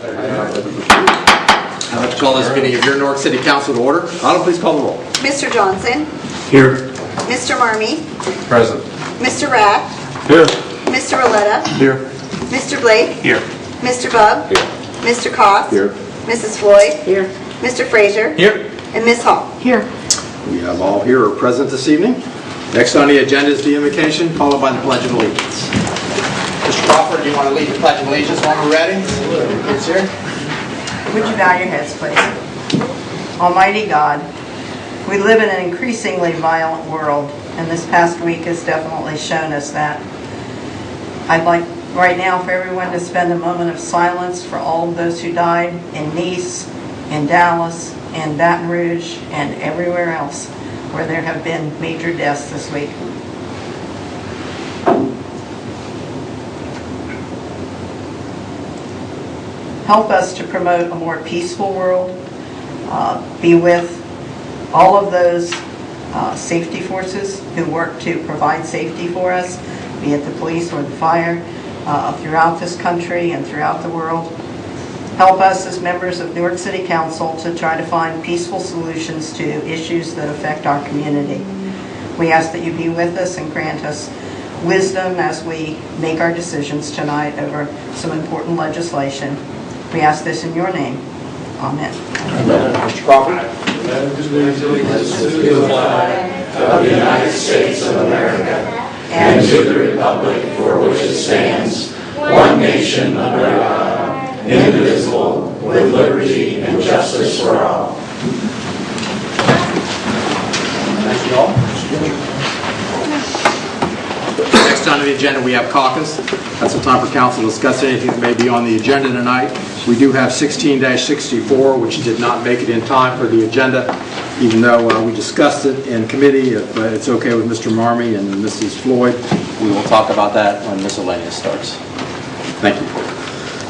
I'd like to call this meeting of your Newark City Council to order. Autumn, please call the roll. Mr. Johnson. Here. Mr. Marmee. Present. Mr. Rath. Here. Mr. Roletta. Here. Mr. Blake. Here. Mr. Bub. Here. Mr. Koss. Here. Mrs. Floyd. Here. Mr. Frazier. Here. And Ms. Hall. Here. We have all here are present this evening. Next on the agenda is the invocation, followed by the Pledge of Allegiance. Mr. Crawford, do you want to lead the Pledge of Allegiance when we're ready? It's here. Would you bow your heads, please? Almighty God, we live in an increasingly violent world, and this past week has definitely shown us that. I'd like right now for everyone to spend a moment of silence for all of those who died in Nice, in Dallas, in Baton Rouge, and everywhere else where there have been major deaths this week. Help us to promote a more peaceful world. Be with all of those safety forces who work to provide safety for us, be it the police or the fire, throughout this country and throughout the world. Help us as members of Newark City Council to try to find peaceful solutions to issues that affect our community. We ask that you be with us and grant us wisdom as we make our decisions tonight over some important legislation. We ask this in your name. Amen. Mr. Crawford. Allegiance to the flag of the United States of America and to the republic for which it stands, one nation under God, indivisible, with liberty and justice for all. Thank you all. Next on the agenda we have caucus. That's the time for council to discuss anything that may be on the agenda tonight. We do have 16-64, which did not make it in time for the agenda, even though we discussed it in committee. If it's okay with Mr. Marmee and Mrs. Floyd, we will talk about that when miscellaneous starts. Thank you.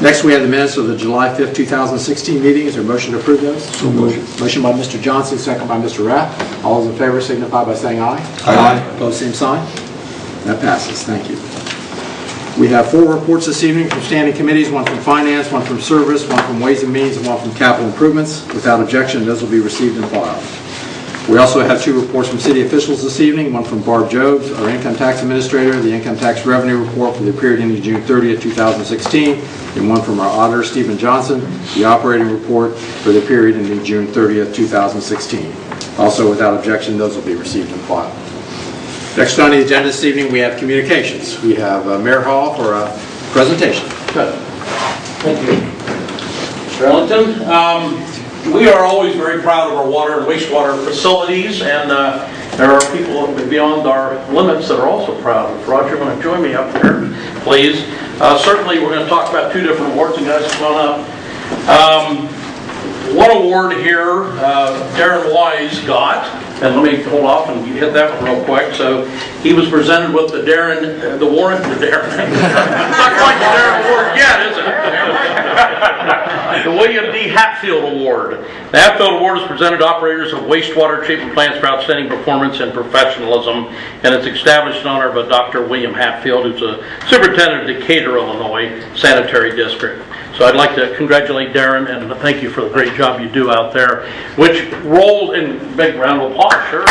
Next, we have the minutes of the July 5th, 2016 meeting. Is there a motion to approve those? So moved. Motion by Mr. Johnson, second by Mr. Rath. All those in favor signify by saying aye. Aye. Opposed, same sign. That passes. Thank you. We have 4 reports this evening from standing committees, one from Finance, one from Service, one from Ways and Means, and one from Capital Improvements. Without objection, those will be received and filed. We also have 2 reports from city officials this evening, one from Barb Jobes, our Income Tax Administrator, the Income Tax Revenue Report for the period ending June 30th, 2016, and one from our Auditor, Stephen Johnson, the Operating Report for the period ending June 30th, 2016. Also, without objection, those will be received and filed. Next on the agenda this evening, we have communications. We have Mayor Hall for a presentation. Good. Thank you, Mr. Ellington. We are always very proud of our water and wastewater facilities, and there are people beyond our limits that are also proud. If Roger, you want to join me up there, please? Certainly, we're going to talk about 2 different awards, and guys, come on up. One award here, Darren Wise got, and let me hold off and hit that one real quick. So he was presented with the Darren, the Warren, the Darren. Not quite the Darren Award yet, is it? The William D. Hatfield Award. The Hatfield Award is presented to operators of wastewater treatment plants for outstanding performance and professionalism, and it's established in honor of a Dr. William Hatfield, who's a superintendent of Decatur, Illinois Sanitary District. So I'd like to congratulate Darren and thank you for the great job you do out there, which rolled in big round of applause, sure.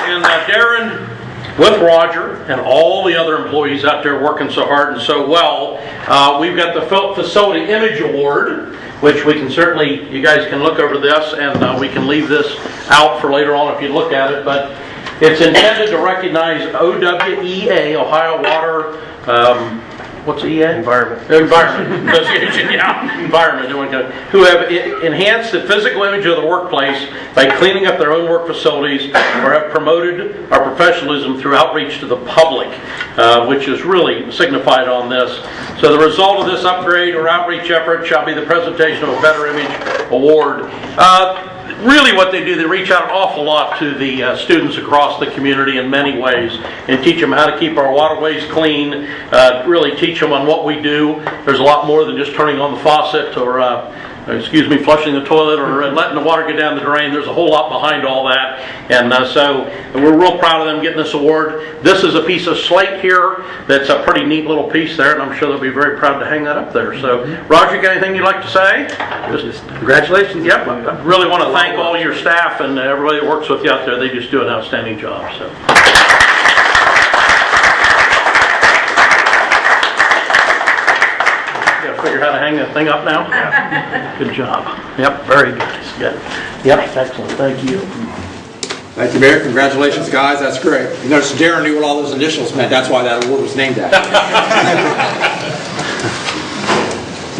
And Darren, with Roger and all the other employees out there working so hard and so well, we've got the Facility Image Award, which we can certainly, you guys can look over this, and we can leave this out for later on if you look at it, but it's intended to recognize OWEA, Ohio Water, what's EA? Environment Association, yeah, Environment, who have enhanced the physical image of the workplace by cleaning up their own work facilities or have promoted our professionalism through outreach to the public, which is really signified on this. So the result of this upgrade or outreach effort shall be the presentation of a Better Image Award. Really what they do, they reach out an awful lot to the students across the community in many ways and teach them how to keep our waterways clean, really teach them on what we do. There's a lot more than just turning on the faucet or flushing the toilet or letting the water get down the drain. There's a whole lot behind all that. And so we're real proud of them getting this award. This is a piece of slate here that's a pretty neat little piece there, and I'm sure they'll be very proud to hang that up there. So, Roger, you got anything you'd like to say? Just congratulations. Yep. I really want to thank all your staff and everybody that works with you out there. They just do an outstanding job. So. Figure how to hang that thing up now? Yeah. Good job. Yep, very good. Good. Yep, excellent. Thank you. Thank you, Mayor. Congratulations, guys. That's great. You notice Darren knew what all those initials meant. That's why that award was named after.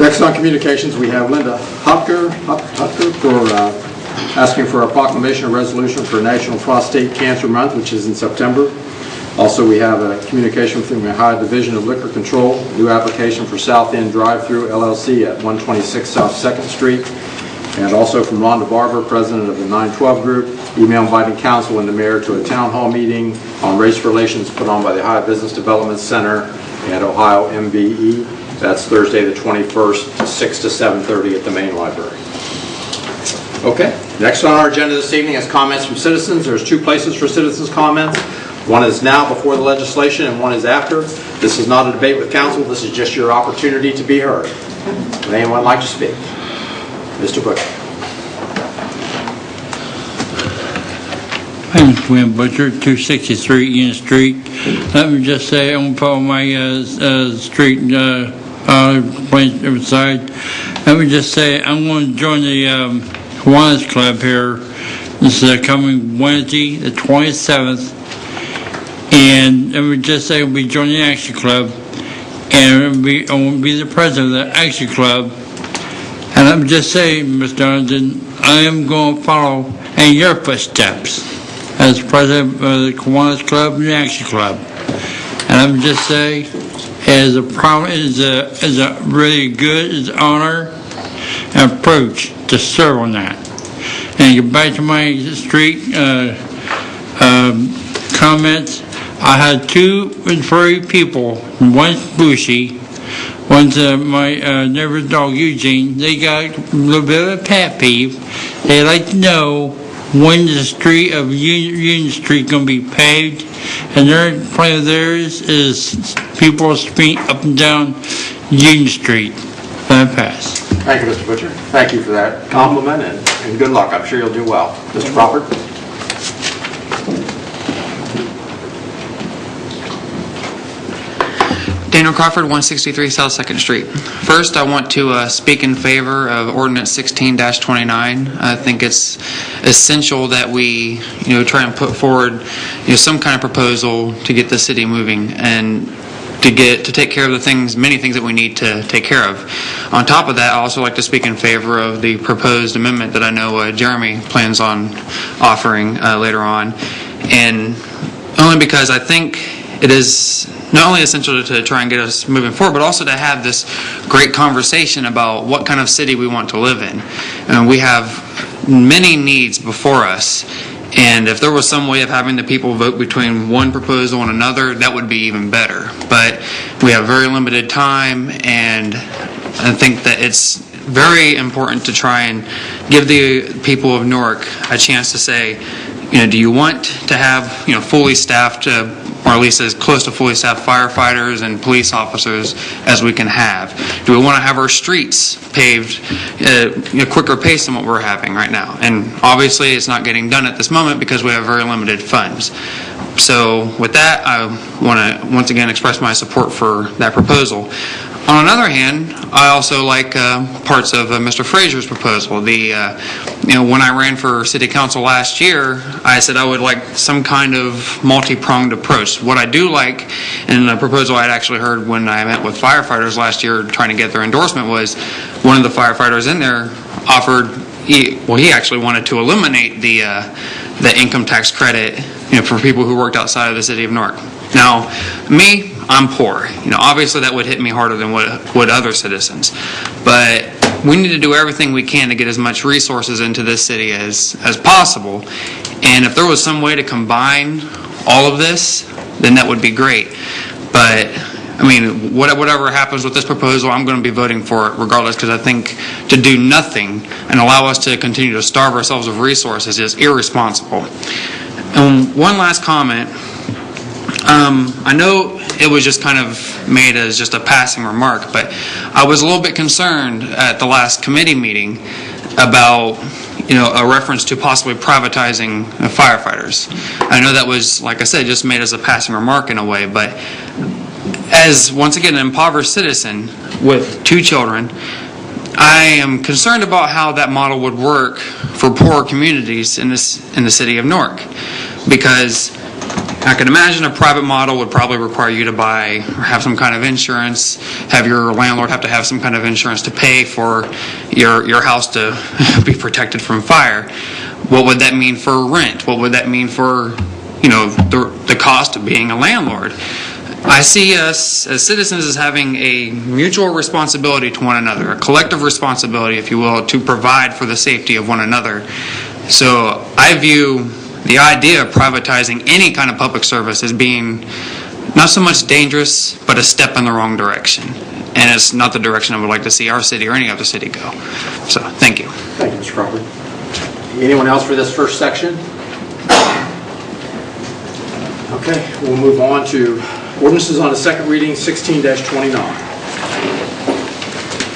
Next on communications, we have Linda Hopker for asking for a proclamation or resolution for National Prostate Cancer Month, which is in September. Also, we have a communication from the Ohio Division of Liquor Control, new application for South End Drive-Thru LLC at 126 South 2nd Street. And also from Rhonda Barber, president of the 912 Group, email inviting council and the mayor to a town hall meeting on race relations put on by the Ohio Business Development Center at Ohio MBE. That's Thursday the 21st, 6 to 7:30 at the main library. Okay, next on our agenda this evening is comments from citizens. There's two places for citizens' comments. One is now before the legislation and one is after. This is not a debate with council. This is just your opportunity to be heard. Would anyone like to speak? Mr. Butcher. My name's William Butcher, 263 Union Street. Let me just say, I'm going to follow my street side. Let me just say, I'm going to join the Kiwanis Club here. This is coming Wednesday, the 27th. And let me just say, I'll be joining the Action Club. And I will be the president of the Action Club. And let me just say, Mr. Donovan, I am going to follow in your footsteps as president of the Kiwanis Club and the Action Club. And let me just say, as a really good honor and approach to serve on that. And get back to my street comments. I had two furry people. One's Bushy. One's my neighbor's dog, Eugene. They got a little bit of a pet peeve. They like to know when the street of Union Street going to be paved. And their plan of theirs is people speed up and down Union Street. Let me pass. Thank you, Mr. Butcher. Thank you for that compliment and good luck. I'm sure you'll do well. Mr. Crawford? Daniel Crawford, 163 South 2nd Street. First, I want to speak in favor of Ordinance 16-29. I think it's essential that we, try and put forward, some kind of proposal to get the city moving and to take care of many things that we need to take care of. On top of that, I also like to speak in favor of the proposed amendment that I know Jeremy plans on offering later on, and only because I think it is not only essential to try and get us moving forward, but also to have this great conversation about what kind of city we want to live in. And we have many needs before us, and if there was some way of having the people vote between one proposal and another, that would be even better. But we have very limited time, and I think that it's very important to try and give the people of Newark a chance to say, do you want to have fully staffed or at least as close to fully staffed firefighters and police officers as we can have? Do we want to have our streets paved at a quicker pace than what we're having right now? And obviously it's not getting done at this moment because we have very limited funds. So with that, I want to once again express my support for that proposal. On another hand, I also like parts of Mr. Frazier's proposal. When I ran for city council last year, I said I would like some kind of multi-pronged approach. What I do like, and the proposal I'd actually heard when I met with firefighters last year trying to get their endorsement, was one of the firefighters in there offered, he actually wanted to eliminate the income tax credit for people who worked outside of the city of Newark. Now, me, I'm poor. Obviously that would hit me harder than would other citizens. But we need to do everything we can to get as much resources into this city as possible. And if there was some way to combine all of this, then that would be great. But I mean, whatever happens with this proposal, I'm going to be voting for it regardless, because I think to do nothing and allow us to continue to starve ourselves of resources is irresponsible. And one last comment. I know it was just kind of made as just a passing remark, but I was a little bit concerned at the last committee meeting about, a reference to possibly privatizing firefighters. I know that was, like I said, just made as a passing remark in a way, but as, once again, an impoverished citizen with 2 children, I am concerned about how that model would work for poorer communities in the city of Newark, because I can imagine a private model would probably require you to buy or have some kind of insurance, have your landlord have to have some kind of insurance to pay for your house to be protected from fire. What would that mean for rent? What would that mean for, the cost of being a landlord? I see us as citizens as having a mutual responsibility to one another, a collective responsibility, if you will, to provide for the safety of one another. So I view the idea of privatizing any kind of public service as being not so much dangerous, but a step in the wrong direction. And it's not the direction I would like to see our city or any other city go. So, thank you. Thank you, Mr. Crawford. Anyone else for this first section? Okay, we'll move on to ordinances on the second reading, 16-29.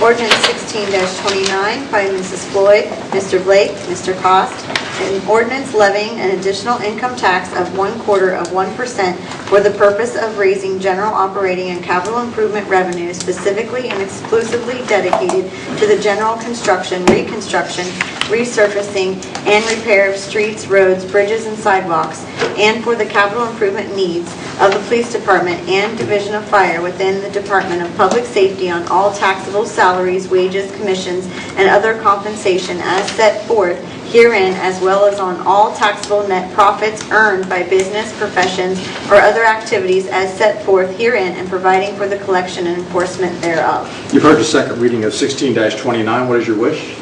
Ordinance 16-29 by Mrs. Floyd, Mr. Blake, Mr. Cost, an ordinance levying an additional income tax of 1/4% for the purpose of raising general operating and capital improvement revenue specifically and exclusively dedicated to the general construction, reconstruction, resurfacing, and repair of streets, roads, bridges, and sidewalks, and for the capital improvement needs of the Police Department and Division of Fire within the Department of Public Safety on all taxable salaries, wages, commissions, and other compensation as set forth herein, as well as on all taxable net profits earned by business, professions, or other activities as set forth herein, and providing for the collection and enforcement thereof. You've heard the second reading of 16-29. What is your wish?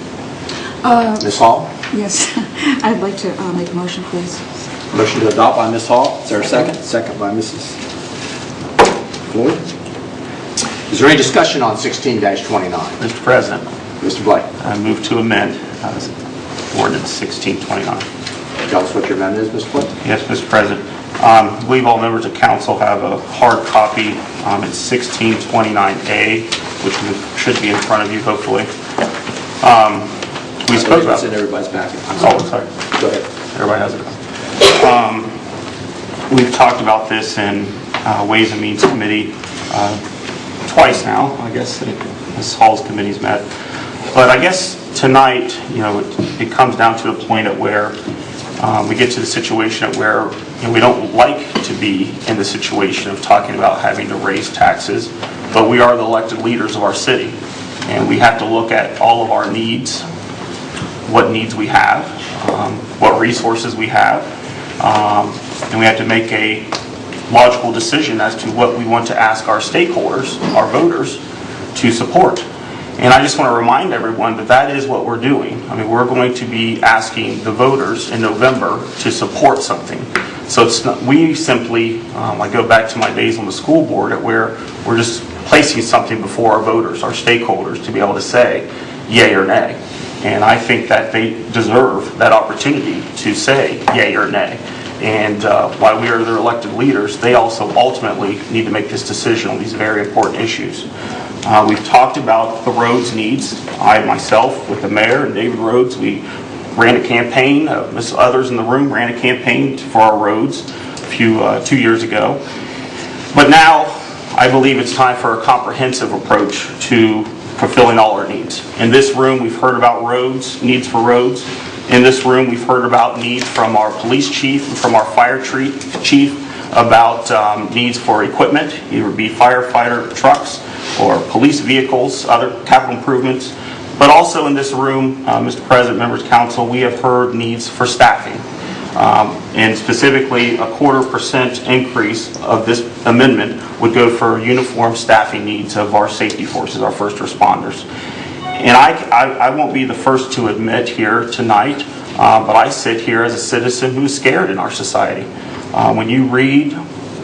Ms. Hall? Yes, I'd like to make a motion, please. Motion to adopt by Ms. Hall. Is there a second? Second by Mrs. Floyd. Is there any discussion on 16-29? Mr. President, Mr. Blake? I move to amend ordinance 1629. Tell us what your amendment is, Mr. Blake. Yes, Mr. President. I believe all members of council have a hard copy. It's 1629A, which should be in front of you, hopefully. We spoke about it's in everybody's packet. Oh, sorry. Go ahead. Everybody has it. We've talked about this in Ways and Means Committee twice now. I guess Ms. Hall's committee's met. But I guess tonight, it comes down to a point at where we get to the situation at where we don't like to be in the situation of talking about having to raise taxes, but we are the elected leaders of our city, and we have to look at all of our needs, what needs we have, what resources we have, and we have to make a logical decision as to what we want to ask our stakeholders, our voters, to support. And I just want to remind everyone that that is what we're doing. I mean, we're going to be asking the voters in November to support something. So it's not, we simply, I go back to my days on the school board at where we're just placing something before our voters, our stakeholders, to be able to say yay or nay. And I think that they deserve that opportunity to say yay or nay. And while we are their elected leaders, they also ultimately need to make this decision on these very important issues. We've talked about the roads needs. I myself, with the mayor and David Rhodes, we ran a campaign. Others in the room ran a campaign for our roads 2 years ago. But now I believe it's time for a comprehensive approach to fulfilling all our needs. In this room, we've heard about roads, needs for roads. In this room, we've heard about needs from our police chief and from our fire chief about needs for equipment, either be firefighter trucks or police vehicles, other capital improvements. But also in this room, Mr. President, members of council, we have heard needs for staffing. And specifically, a 0.25% increase of this amendment would go for uniform staffing needs of our safety forces, our first responders. And I won't be the first to admit here tonight, but I sit here as a citizen who's scared in our society. When you read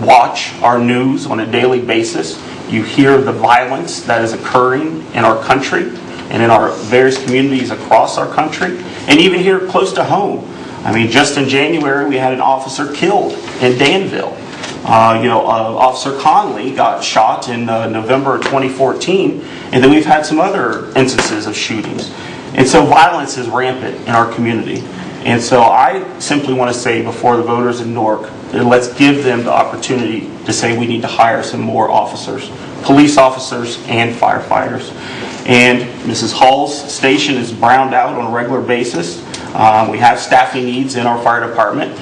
watch our news on a daily basis. You hear the violence that is occurring in our country and in our various communities across our country, and even here close to home. I mean, just in January, we had an officer killed in Danville. Officer Conley got shot in November of 2014, and then we've had some other instances of shootings. And so violence is rampant in our community. And so I simply want to say before the voters in Newark, that let's give them the opportunity to say we need to hire some more officers, police officers and firefighters. And Mrs. Hall's station is browned out on a regular basis. We have staffing needs in our fire department.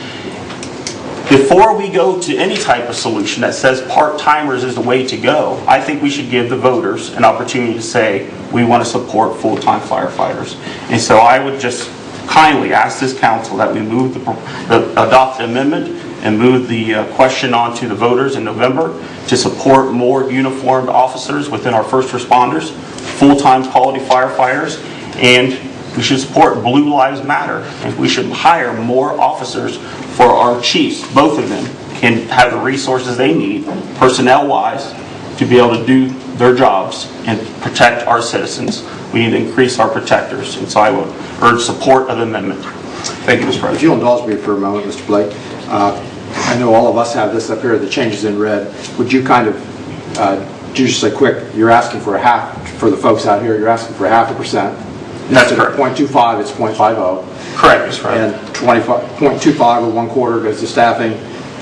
Before we go to any type of solution that says part-timers is the way to go, I think we should give the voters an opportunity to say we want to support full-time firefighters. And so I would just kindly ask this council that we move adopt the amendment and move the question on to the voters in November to support more uniformed officers within our first responders, full-time quality firefighters, and we should support Blue Lives Matter, and we should hire more officers for our chiefs. Both of them can have the resources they need, personnel-wise, to be able to do their jobs and protect our citizens. We need to increase our protectors, and so I would urge support of the amendment. Thank you, Mr. President. If you'll indulge me for a moment, Mr. Blake, I know all of us have this up here, the changes in red. Would you kind of, just say quick, you're asking for a half, for the folks out here, you're asking for 0.5%. That's correct. 0.25, it's 0.50. Correct, Mr. President. And 0.25 or 1/4 goes to staffing,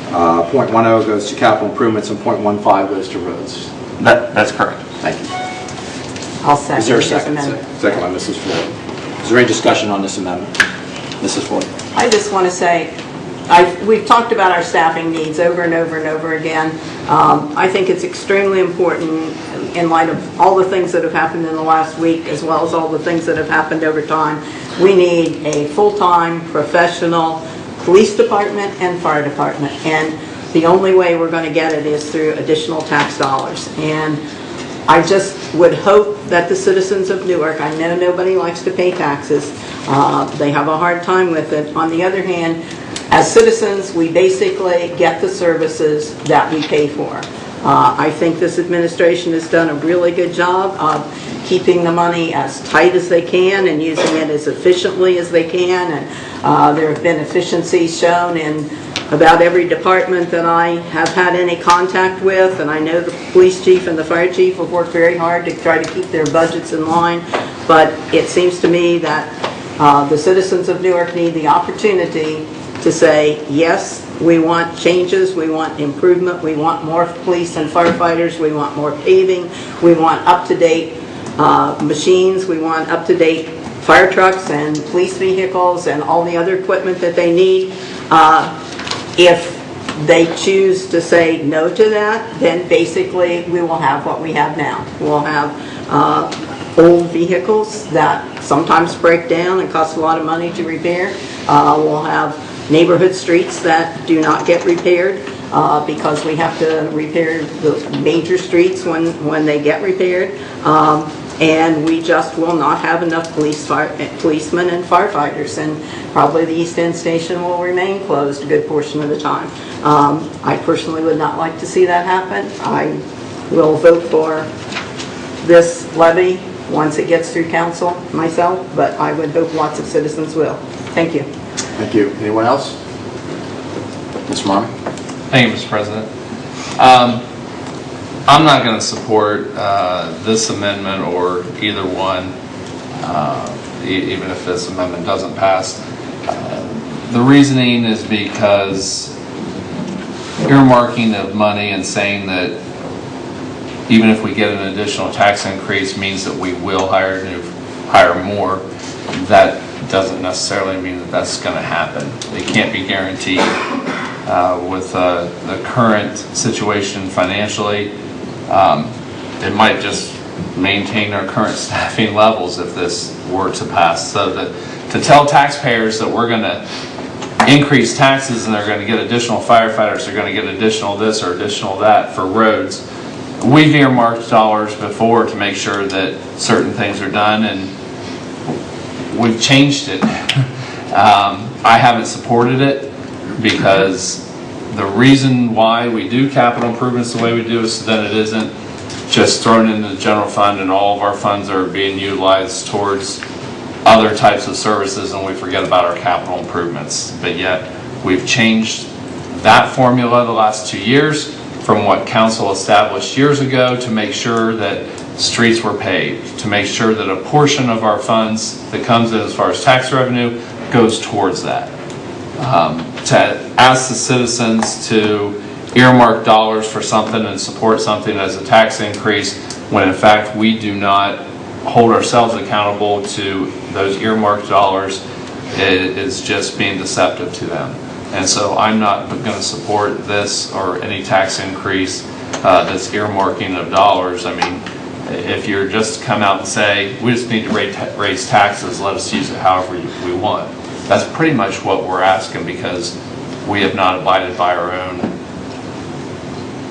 0.10 goes to capital improvements, and 0.15 goes to roads. That's correct. Thank you. I'll second Is there a this second? amendment. Second by Mrs. Floyd. Is there any discussion on this amendment? Mrs. Floyd. I just want to say, we've talked about our staffing needs over and over and over again. I think it's extremely important in light of all the things that have happened in the last week, as well as all the things that have happened over time. We need a full-time, professional police department and fire department. And the only way we're going to get it is through additional tax dollars. And I just would hope that the citizens of Newark, I know nobody likes to pay taxes, they have a hard time with it. On the other hand, as citizens, we basically get the services that we pay for. I think this administration has done a really good job of keeping the money as tight as they can and using it as efficiently as they can. And there have been efficiencies shown in about every department that I have had any contact with, and I know the police chief and the fire chief have worked very hard to try to keep their budgets in line. But it seems to me that the citizens of Newark need the opportunity to say, yes, we want changes, we want improvement, we want more police and firefighters, we want more paving, we want up-to-date machines, we want up-to-date fire trucks and police vehicles and all the other equipment that they need. If they choose to say no to that, then basically we will have what we have now. We'll have old vehicles that sometimes break down and cost a lot of money to repair. We'll have neighborhood streets that do not get repaired because we have to repair the major streets when they get repaired. And we just will not have enough policemen and firefighters, and probably the East End Station will remain closed a good portion of the time. I personally would not like to see that happen. I will vote for this levy once it gets through council myself, but I would hope lots of citizens will. Thank you. Thank you. Anyone else? Mr. Marmon? Thank you, Mr. President. I'm not going to support this amendment or either one, even if this amendment doesn't pass. The reasoning is because earmarking of money and saying that even if we get an additional tax increase means that we will hire more, that doesn't necessarily mean that that's going to happen. It can't be guaranteed. With the current situation financially, it might just maintain our current staffing levels if this were to pass. So to tell taxpayers that we're going to increase taxes and they're going to get additional firefighters, they're going to get additional this or additional that for roads, we've earmarked dollars before to make sure that certain things are done, and we've changed it. I haven't supported it because The reason why we do capital improvements the way we do is so that it isn't just thrown into the general fund and all of our funds are being utilized towards other types of services and we forget about our capital improvements. But yet we've changed that formula the last 2 years from what council established years ago to make sure that streets were paved, to make sure that a portion of our funds that comes in as far as tax revenue goes towards that. To ask the citizens to earmark dollars for something and support something as a tax increase when in fact we do not hold ourselves accountable to those earmarked dollars is just being deceptive to them. And so I'm not going to support this or any tax increase that's earmarking of dollars. I mean, if you're just come out and say, we just need to raise taxes, let us use it however we want. That's pretty much what we're asking because we have not abided by our own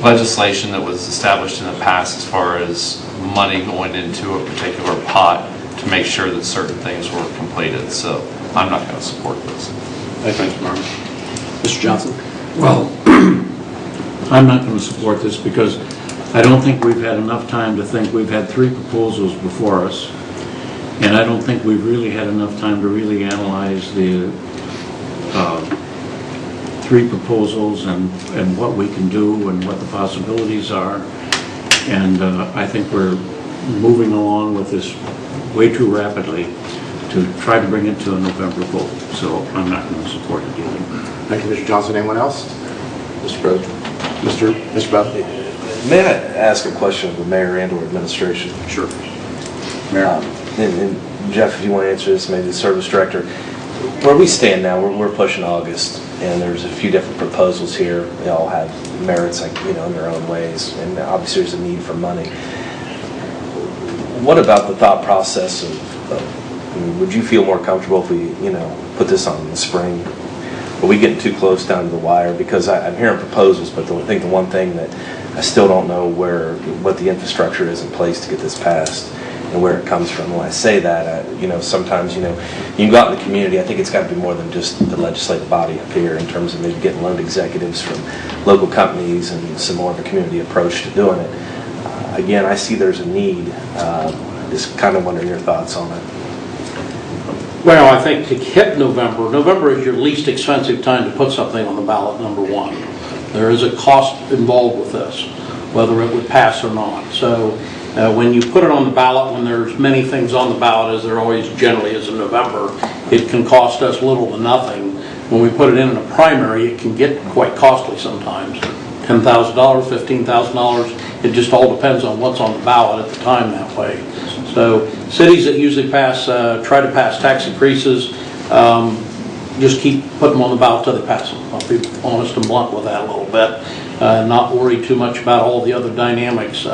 legislation that was established in the past as far as money going into a particular pot to make sure that certain things were completed. So I'm not going to support this. Thank you, Mr. Martin. Mr. Johnson? Well, I'm not going to support this because I don't think we've had enough time to think. We've had 3 proposals before us, and I don't think we've really had enough time to really analyze the 3 proposals and what we can do and what the possibilities are. And I think we're moving along with this way too rapidly to try to bring it to a November vote. So I'm not going to support it either. Thank you, Mr. Johnson. Anyone else? Mr. President? Mr. Bell? May I ask a question of the mayor and or administration? Sure. Mayor? And Jeff, if you want to answer this, maybe the service director. Where we stand now, we're pushing August, and there's a few different proposals here. They all have merits, like, in their own ways, and obviously there's a need for money. What about the thought process of would you feel more comfortable if we, put this on in the spring? Are we getting too close down to the wire? Because I'm hearing proposals, but I think the one thing that I still don't know what the infrastructure is in place to get this passed and where it comes from. When I say that, sometimes, you can go out in the community. I think it's got to be more than just the legislative body up here in terms of maybe getting loaned executives from local companies and some more of a community approach to doing it. Again, I see there's a need. Just kind of wondering your thoughts on it. Well, I think to hit November is your least expensive time to put something on the ballot, number one. There is a cost involved with this, whether it would pass or not. So when you put it on the ballot, when there's many things on the ballot, as there always generally is in November, it can cost us little to nothing. When we put it in a primary, it can get quite costly sometimes. $10,000, $15,000. It just all depends on what's on the ballot at the time that way. So cities that usually try to pass tax increases, just keep putting them on the ballot till they pass them. I'll be honest and blunt with that a little bit. Not worry too much about all the other dynamics.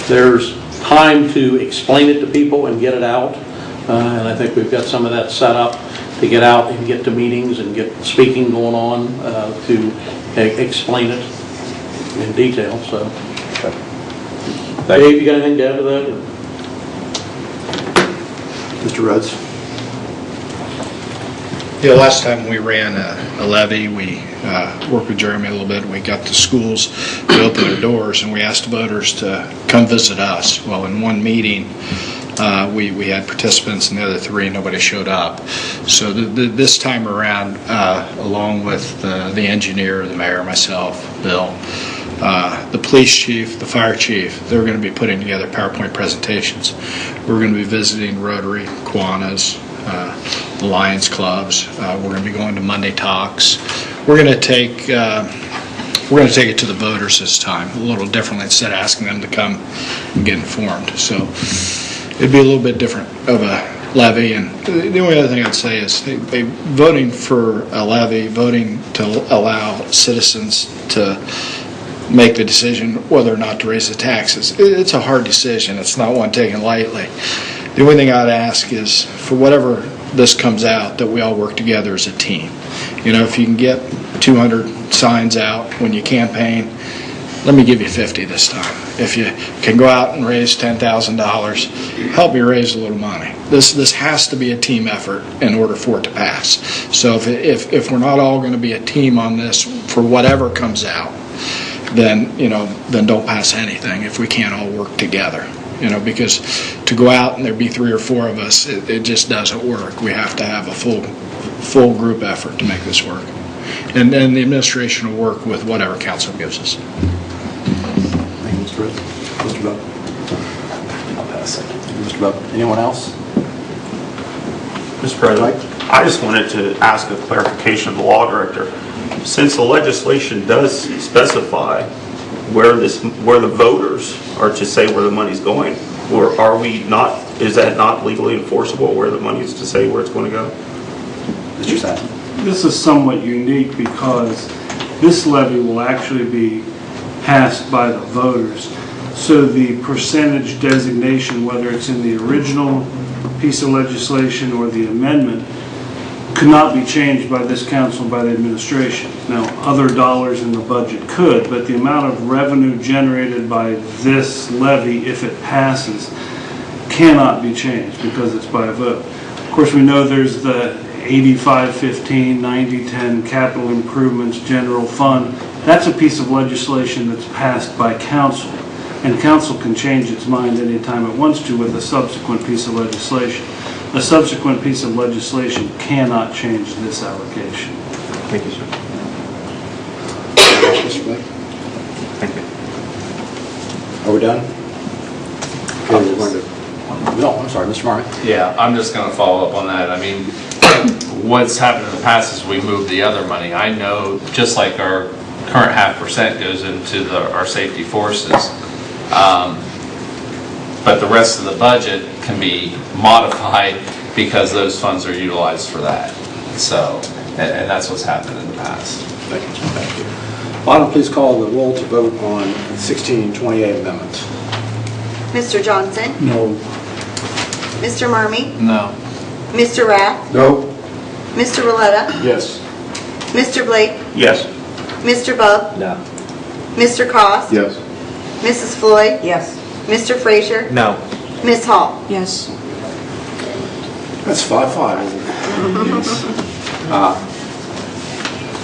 There's time to explain it to people and get it out. And I think we've got some of that set up to get out and get to meetings and get speaking going on to explain it in detail. So, Dave, you got anything to add to that? Mr. Rhodes? Yeah, last time we ran a levy, we worked with Jeremy a little bit. We got the schools to open their doors, and we asked voters to come visit us. Well, in one meeting, we had participants, and the other 3, nobody showed up. So this time around, along with the engineer, the mayor, myself, Bill, the police chief, the fire chief, they're going to be putting together PowerPoint presentations. We're going to be visiting Rotary, Kiwanis, the Lions clubs. We're going to be going to Monday Talks. We're going to take it to the voters this time, a little differently, instead of asking them to come and get informed. So it'd be a little bit different of a levy. And the only other thing I'd say is voting for a levy, voting to allow citizens to make the decision whether or not to raise the taxes. It's a hard decision. It's not one taken lightly. The only thing I'd ask is, for whatever this comes out, that we all work together as a team. If you can get 200 signs out when you campaign, let me give you 50 this time. If you can go out and raise $10,000, help me raise a little money. This has to be a team effort in order for it to pass. So if we're not all going to be a team on this for whatever comes out, then don't pass anything if we can't all work together. Because to go out and there be 3 or 4 of us, it just doesn't work. We have to have a full group effort to make this work. And then the administration will work with whatever council gives us. Thank you, Mr. President. Mr. Bub? I'll pass it. Mr. Bub, anyone else? Mr. President, I just wanted to ask a clarification of the law director. Since the legislation does specify where the voters are to say where the money's going, or are we not? Is that not legally enforceable where the money is to say where it's going to go? Mr. Sassen? This is somewhat unique because this levy will actually be passed by the voters. So the percentage designation, whether it's in the original piece of legislation or the amendment, could not be changed by this council, by the administration. Now, other dollars in the budget could, but the amount of revenue generated by this levy, if it passes, cannot be changed because it's by a vote. Of course, we know there's the 85-15, 90-10 capital improvements general fund. That's a piece of legislation that's passed by council, and council can change its mind anytime it wants to with a subsequent piece of legislation. A subsequent piece of legislation cannot change this allocation. Thank you, sir. Mr. Blake? Thank you. Are we done? Okay, we're going to... No, I'm sorry, Mr. Marmon. Yeah, I'm just going to follow up on that. I mean, what's happened in the past is we moved the other money. I know, just like our current 0.5% goes into our safety forces, but the rest of the budget can be modified because those funds are utilized for that. So, and that's what's happened in the past. Thank you. Thank you. Autumn, please call the roll to vote on 1628 amendment. Mr. Johnson? No. Mr. Marmee? No. Mr. Rath? No. Mr. Roletta? Yes. Mr. Blake? Yes. Mr. Bub? No. Mr. Cost? Yes. Mrs. Floyd? Yes. Mr. Frazier? No. Ms. Hall? Yes. That's 5-5, isn't it?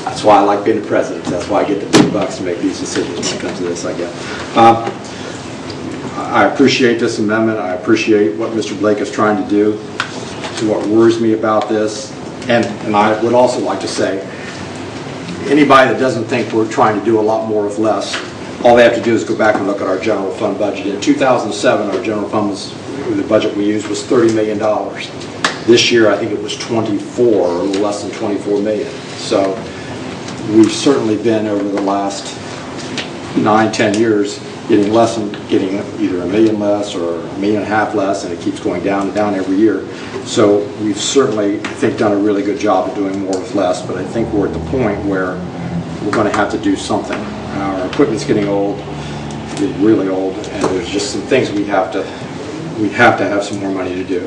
That's why I like being the president. That's why I get the big bucks to make these decisions when it comes to this, I guess. I appreciate this amendment. I appreciate what Mr. Blake is trying to do. What worries me about this, and I would also like to say, anybody that doesn't think we're trying to do a lot more with less, all they have to do is go back and look at our general fund budget. In 2007, our general fund the budget we used was $30 million. This year, I think it was 24, or a little less than 24 million. So we've certainly been, over the last 9-10 years, getting less and getting either $1 million less or $1.5 million less, and it keeps going down and down every year. So we've certainly, I think, done a really good job of doing more with less, but I think we're at the point where we're going to have to do something. Our equipment's getting old, getting really old, and there's just some things we have to have some more money to do.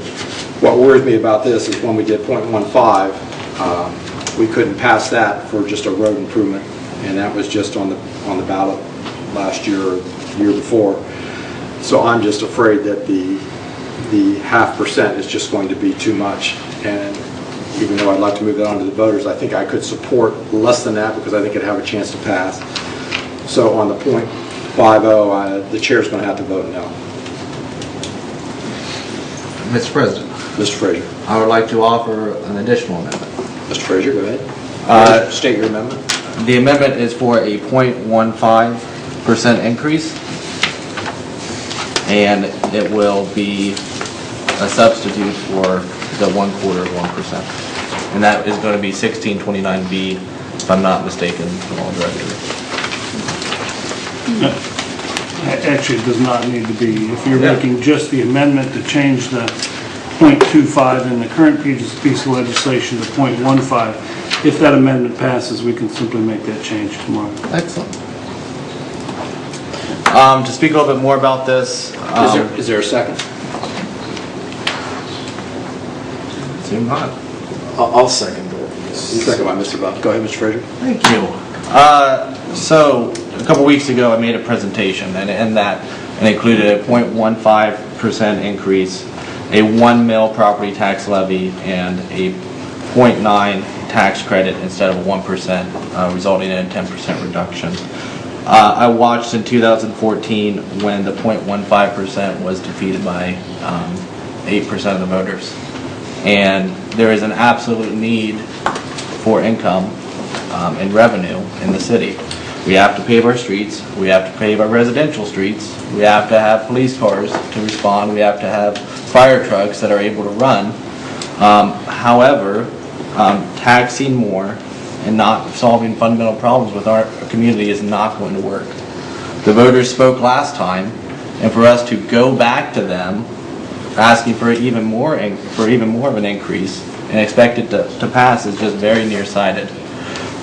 What worries me about this is when we did 0.15, we couldn't pass that for just a road improvement, and that was just on the ballot last year or the year before. So I'm just afraid that the 0.5% is just going to be too much, and even though I'd like to move that on to the voters, I think I could support less than that because I think it'd have a chance to pass. So on the 0.50, the chair's going to have to vote no. Mr. President, Mr. Frazier. I would like to offer an additional amendment. Mr. Frazier, go ahead. State your amendment. The amendment is for a 0.15% increase, and it will be a substitute for the 1/4 of 1%. And that is going to be 1629B, if I'm not mistaken, Law Director. Actually, it does not need to be. If you're making just the amendment to change the 0.25 in the current piece of legislation to 0.15, if that amendment passes, we can simply make that change tomorrow. Excellent. To speak a little bit more about this. Is there a second? Seem not. I'll second it. Second by Mr. Buck. Go ahead, Mr. Frazier. Thank you. So, a couple weeks ago, I made a presentation, and in that, it included a 0.15% increase, a 1 mil property tax levy, and a 0.9 tax credit instead of 1%, resulting in a 10% reduction. I watched in 2014 when the 0.15% was defeated by 8% of the voters. And there is an absolute need for income and revenue in the city. We have to pave our streets, we have to pave our residential streets, we have to have police cars to respond, we have to have fire trucks that are able to run. However, taxing more and not solving fundamental problems with our community is not going to work. The voters spoke last time, and for us to go back to them asking for even more of an increase and expect it to pass is just very nearsighted.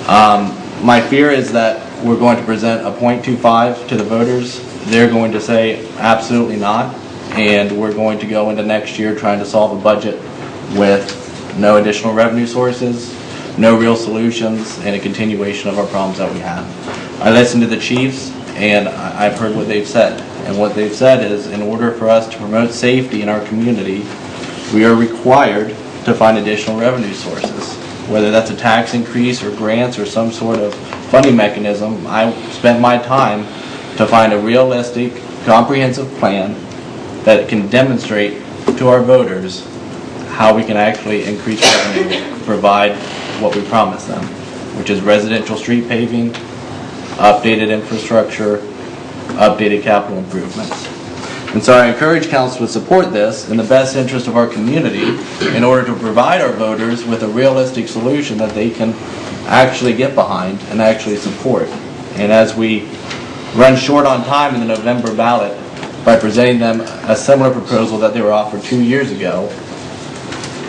My fear is that we're going to present a 0.25 to the voters. They're going to say absolutely not, and we're going to go into next year trying to solve a budget with no additional revenue sources, no real solutions, and a continuation of our problems that we have. I listened to the chiefs, and I've heard what they've said. And what they've said is, in order for us to promote safety in our community, we are required to find additional revenue sources. Whether that's a tax increase or grants or some sort of funding mechanism, I spent my time to find a realistic, comprehensive plan that can demonstrate to our voters how we can actually increase revenue, provide what we promised them, which is residential street paving, updated infrastructure, updated capital improvements. And so I encourage council to support this in the best interest of our community in order to provide our voters with a realistic solution that they can actually get behind and actually support. And as we run short on time in the November ballot by presenting them a similar proposal that they were offered 2 years ago,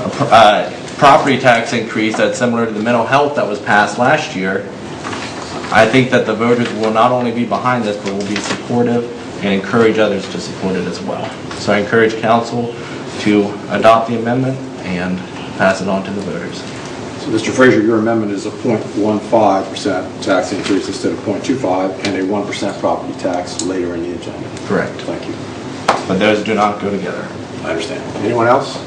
a property tax increase that's similar to the mental health that was passed last year, I think that the voters will not only be behind this, but will be supportive and encourage others to support it as well. So I encourage council to adopt the amendment and pass it on to the voters. So, Mr. Frazier, your amendment is a 0.15% tax increase instead of 0.25 and a 1% property tax later in the agenda. Correct. Thank you. But those do not go together. I understand. Anyone else?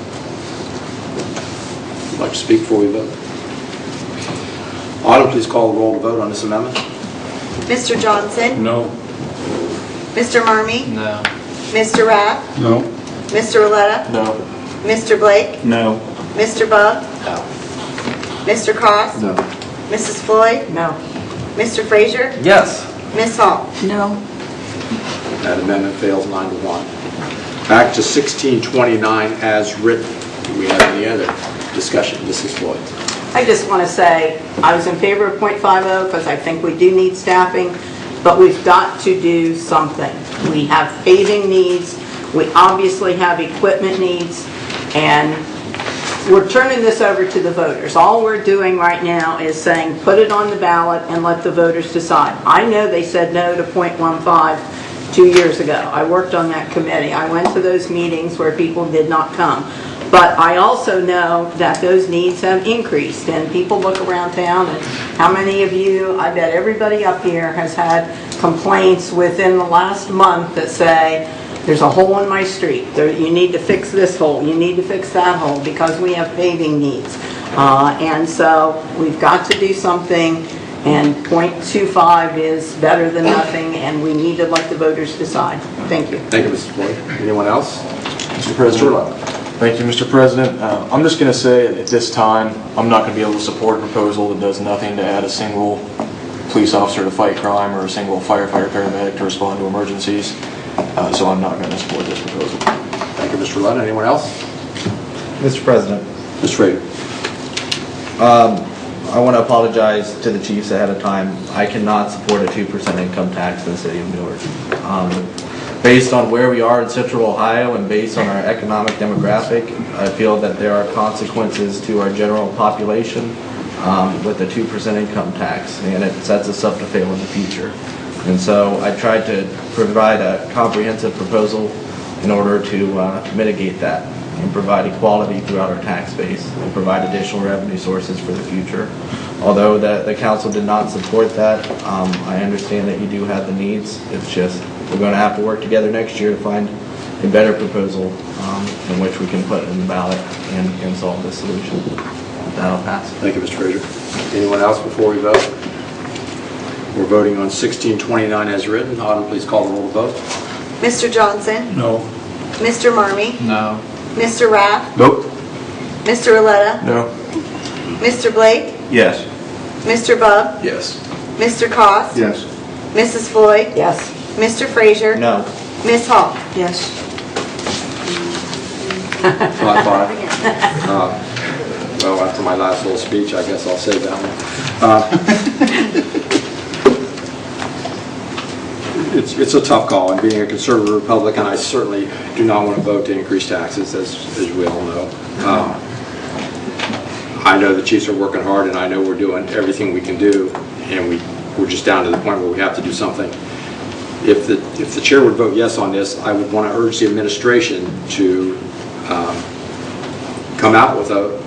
Would like to speak before we vote? Autumn, please call the roll to vote on this amendment. Mr. Johnson? No. Mr. Marmee? No. Mr. Rath? No. Mr. Roletta? No. Mr. Blake? No. Mr. Bug? No. Mr. Cost? No. Mrs. Floyd? No. Mr. Frazier? Yes. Ms. Hall? No. That amendment fails 9-1. Back to 1629 as written. Do we have any other discussion? Mrs. Floyd. I just want to say, I was in favor of .50 because I think we do need staffing, but we've got to do something. We have paving needs, we obviously have equipment needs, and we're turning this over to the voters. All we're doing right now is saying, put it on the ballot and let the voters decide. I know they said no to .15 2 years ago. I worked on that committee. I went to those meetings where people did not come. But I also know that those needs have increased, and people look around town, and how many of you, I bet everybody up here has had complaints within the last month that say, there's a hole in my street, you need to fix this hole, you need to fix that hole, because we have paving needs. And so we've got to do something, and .25 is better than nothing, and we need to let the voters decide. Thank you. Thank you, Mrs. Floyd. Anyone else? Mr. President. Thank you, Mr. President. I'm just going to say at this time, I'm not going to be able to support a proposal that does nothing to add a single police officer to fight crime or a single firefighter paramedic to respond to emergencies. So I'm not going to support this proposal. Thank you, Mr. Lund. Anyone else? Mr. President. Mr. Frazier. I want to apologize to the chiefs ahead of time. I cannot support a 2% income tax in the city of Newark. Based on where we are in central Ohio and based on our economic demographic, I feel that there are consequences to our general population with a 2% income tax, and it sets us up to fail in the future. And so I tried to provide a comprehensive proposal in order to mitigate that. and provide equality throughout our tax base and provide additional revenue sources for the future. Although the council did not support that, I understand that you do have the needs. It's just, we're going to have to work together next year to find a better proposal in which we can put in the ballot and solve this solution. That'll pass. Thank you, Mr. Frazier. Anyone else before we vote? We're voting on 1629 as written. Autumn, please call the roll to vote. Mr. Johnson? No. Mr. Marmee? No. Mr. Raff? Nope. Mr. Roletta? No. Mr. Blake? Yes. Mr. Bub? Yes. Mr. Cost? Yes. Mrs. Floyd? Yes. Mr. Frazier? No. Ms. Hall? Yes. 5-5. Well, after my last little speech, I guess I'll say that one. It's a tough call, and being a conservative Republican, I certainly do not want to vote to increase taxes, as we all know. I know the chiefs are working hard, and I know we're doing everything we can do, and we're just down to the point where we have to do something. If the chair would vote yes on this, I would want to urge the administration to come out with a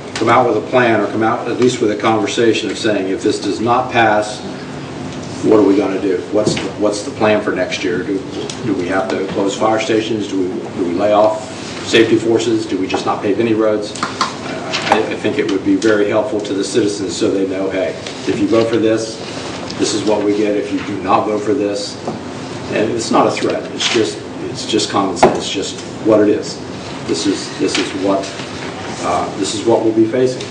plan, or come out at least with a conversation of saying, if this does not pass, what are we going to do? What's the plan for next year? Do we have to close fire stations? Do we lay off safety forces? Do we just not pave any roads? I think it would be very helpful to the citizens so they know, hey, if you vote for this, this is what we get. If you do not vote for this, and it's not a threat. It's just common sense. It's just what it is. This is what we'll be facing.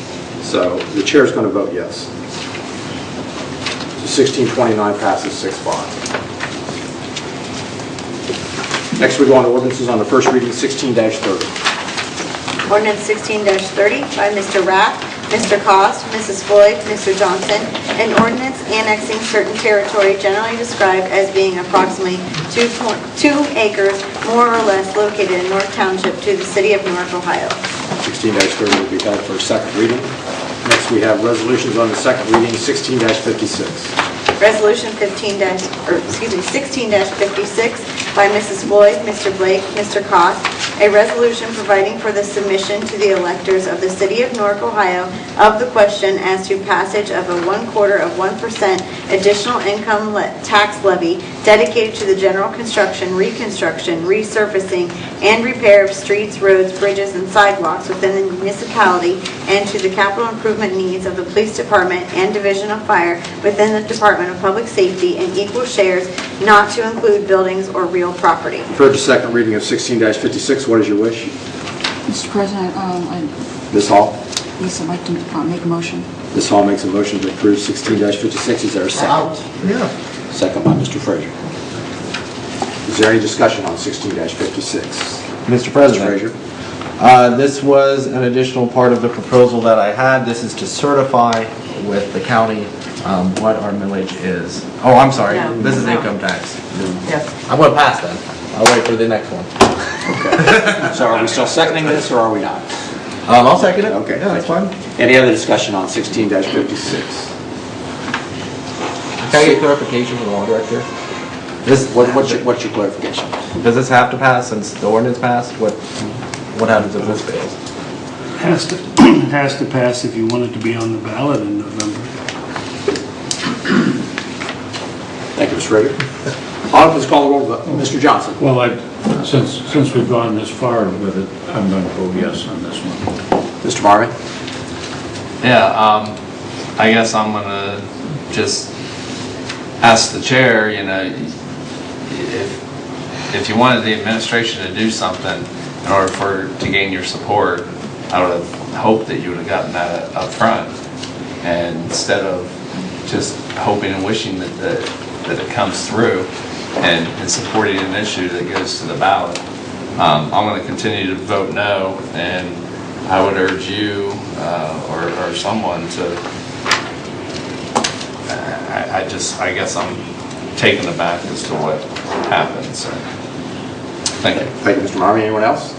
So the chair is going to vote yes. So 1629 passes 6-5. Next, we go on to ordinances on the first reading, 16-30. Ordinance 16-30 by Mr. Raff, Mr. Cost, Mrs. Floyd, Mr. Johnson, an ordinance annexing certain territory generally described as being approximately 2 acres, more or less, located in North Township to the city of Newark, Ohio. 16-30 will be held for second reading. Next, we have resolutions on the second reading, 16-56. Resolution 16-56 by Mrs. Floyd, Mr. Blake, Mr. Cost, a resolution providing for the submission to the electors of the city of Newark, Ohio, of the question as to passage of a 1/4% additional income tax levy dedicated to the general construction, reconstruction, resurfacing, and repair of streets, roads, bridges, and sidewalks within the municipality, and to the capital improvement needs of the police department and division of fire within the Department of Public Safety in equal shares, not to include buildings or real property. Heard the second reading of 16-56. What is your wish? Mr. President, Ms. Hall? Yes, I'd like to make a motion. Ms. Hall makes a motion to approve 16-56. Is there a second? Yeah. Second by Mr. Frazier. Is there any discussion on 16-56? Mr. President. Mr. Frazier? This was an additional part of the proposal that I had. This is to certify with the county what our millage is. Oh, I'm sorry. No. This is No. income tax. Yes. I'm going to pass then. I'll wait for the next one. Okay. So are we still seconding this, or are we not? I'll second it. Okay. Yeah, that's fine. Any other discussion on 16-56? Can I get clarification from the law director? What's your clarification? Does this have to pass since the ordinance passed? What happens if this fails? It has to pass if you want it to be on the ballot in November. Thank you, Mr. Frazier. Autumn, please call the roll. Mr. Johnson? Well, since we've gone this far with it, I'm going to vote yes on this one. Mr. Marvin? Yeah, I guess I'm gonna just ask the chair, if you wanted the administration to do something in order to gain your support, I would have hoped that you would have gotten that up front. And instead of just hoping and wishing that it comes through and supporting an issue that goes to the ballot, I'm going to continue to vote no, and I would urge you or someone to, I guess I'm taken aback as to what happened. So, thank you. Thank you, Mr. Marvin. Anyone else?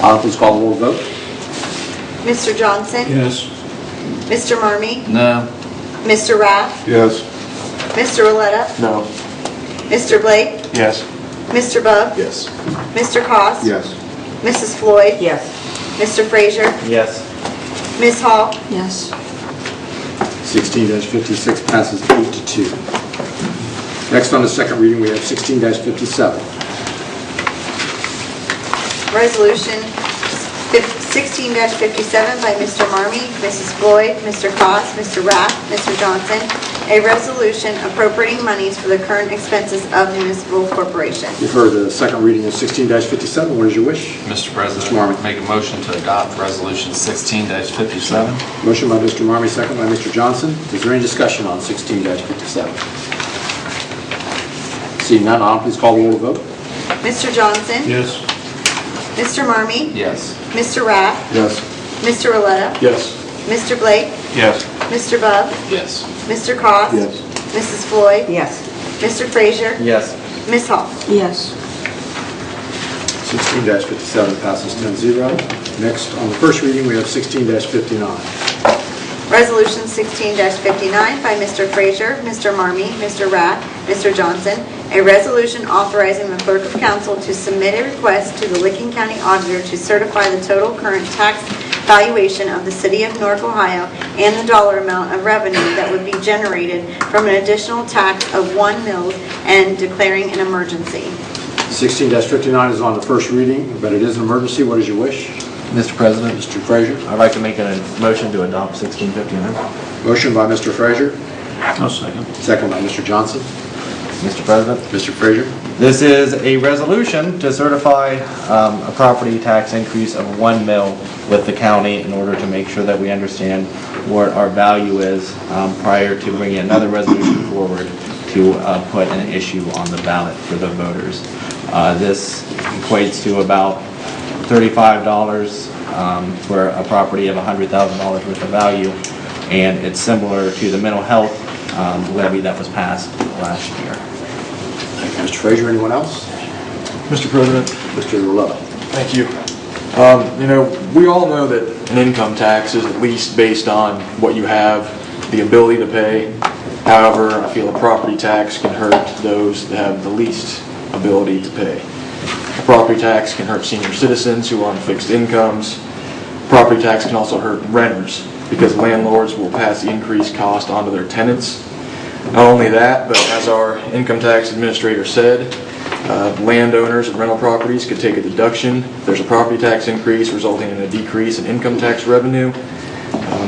Autumn, please call the roll vote. Mr. Johnson? Yes. Mr. Marmee? No. Mr. Raff? Yes. Mr. Roletta? No. Mr. Blake? Yes. Mr. Bub? Yes. Mr. Cost? Yes. Mrs. Floyd? Yes. Mr. Frazier? Yes. Ms. Hall? Yes. 16-56 passes 8-2. Next on the second reading, we have 16-57. Resolution 16-57 by Mr. Marmee, Mrs. Floyd, Mr. Cost, Mr. Rath, Mr. Johnson, a resolution appropriating monies for the current expenses of the municipal corporation. You've heard the second reading of 16-57. What is your wish? Mr. President, Mr. Marmee. make a motion to adopt Resolution 16-57. Motion by Mr. Marmee, second by Mr. Johnson. Is there any discussion on 16-57? Seeing none, I'll please call the roll to vote. Mr. Johnson? Yes. Mr. Marmee? Yes. Mr. Rath? Yes. Mr. Roletta? Yes. Mr. Blake? Yes. Mr. Bub? Yes. Mr. Cost? Yes. Mrs. Floyd? Yes. Mr. Frazier? Yes. Ms. Hall? Yes. 16-57 passes 10-0. Next, on the first reading, we have 16-59. Resolution 16-59 by Mr. Frazier, Mr. Marmee, Mr. Rath, Mr. Johnson, a resolution authorizing the clerk of council to submit a request to the Licking County Auditor to certify the total current tax valuation of the city of Newark, Ohio, and the dollar amount of revenue that would be generated from an additional tax of 1 mil and declaring an emergency. 16-59 is on the first reading, but it is an emergency. What is your wish? Mr. President, Mr. Frazier. I'd like to make a motion to adopt 1659. Motion by Mr. Frazier, I'll second. second by Mr. Johnson. Mr. President, Mr. Frazier. this is a resolution to certify a property tax increase of 1 mil with the county in order to make sure that we understand what our value is prior to bringing another resolution forward to put an issue on the ballot for the voters. This equates to about $35 for a property of $100,000 worth of value, and it's similar to the mental health levy that was passed last year. Thank you, Mr. Frazier. Anyone else? Mr. President. Mr. Roletta. Thank you. We all know that an income tax is at least based on what you have the ability to pay. However, I feel a property tax can hurt those that have the least ability to pay. A property tax can hurt senior citizens who are on fixed incomes. Property tax can also hurt renters because landlords will pass the increased cost onto their tenants. Not only that, but as our income tax administrator said, landowners and rental properties could take a deduction if there's a property tax increase resulting in a decrease in income tax revenue.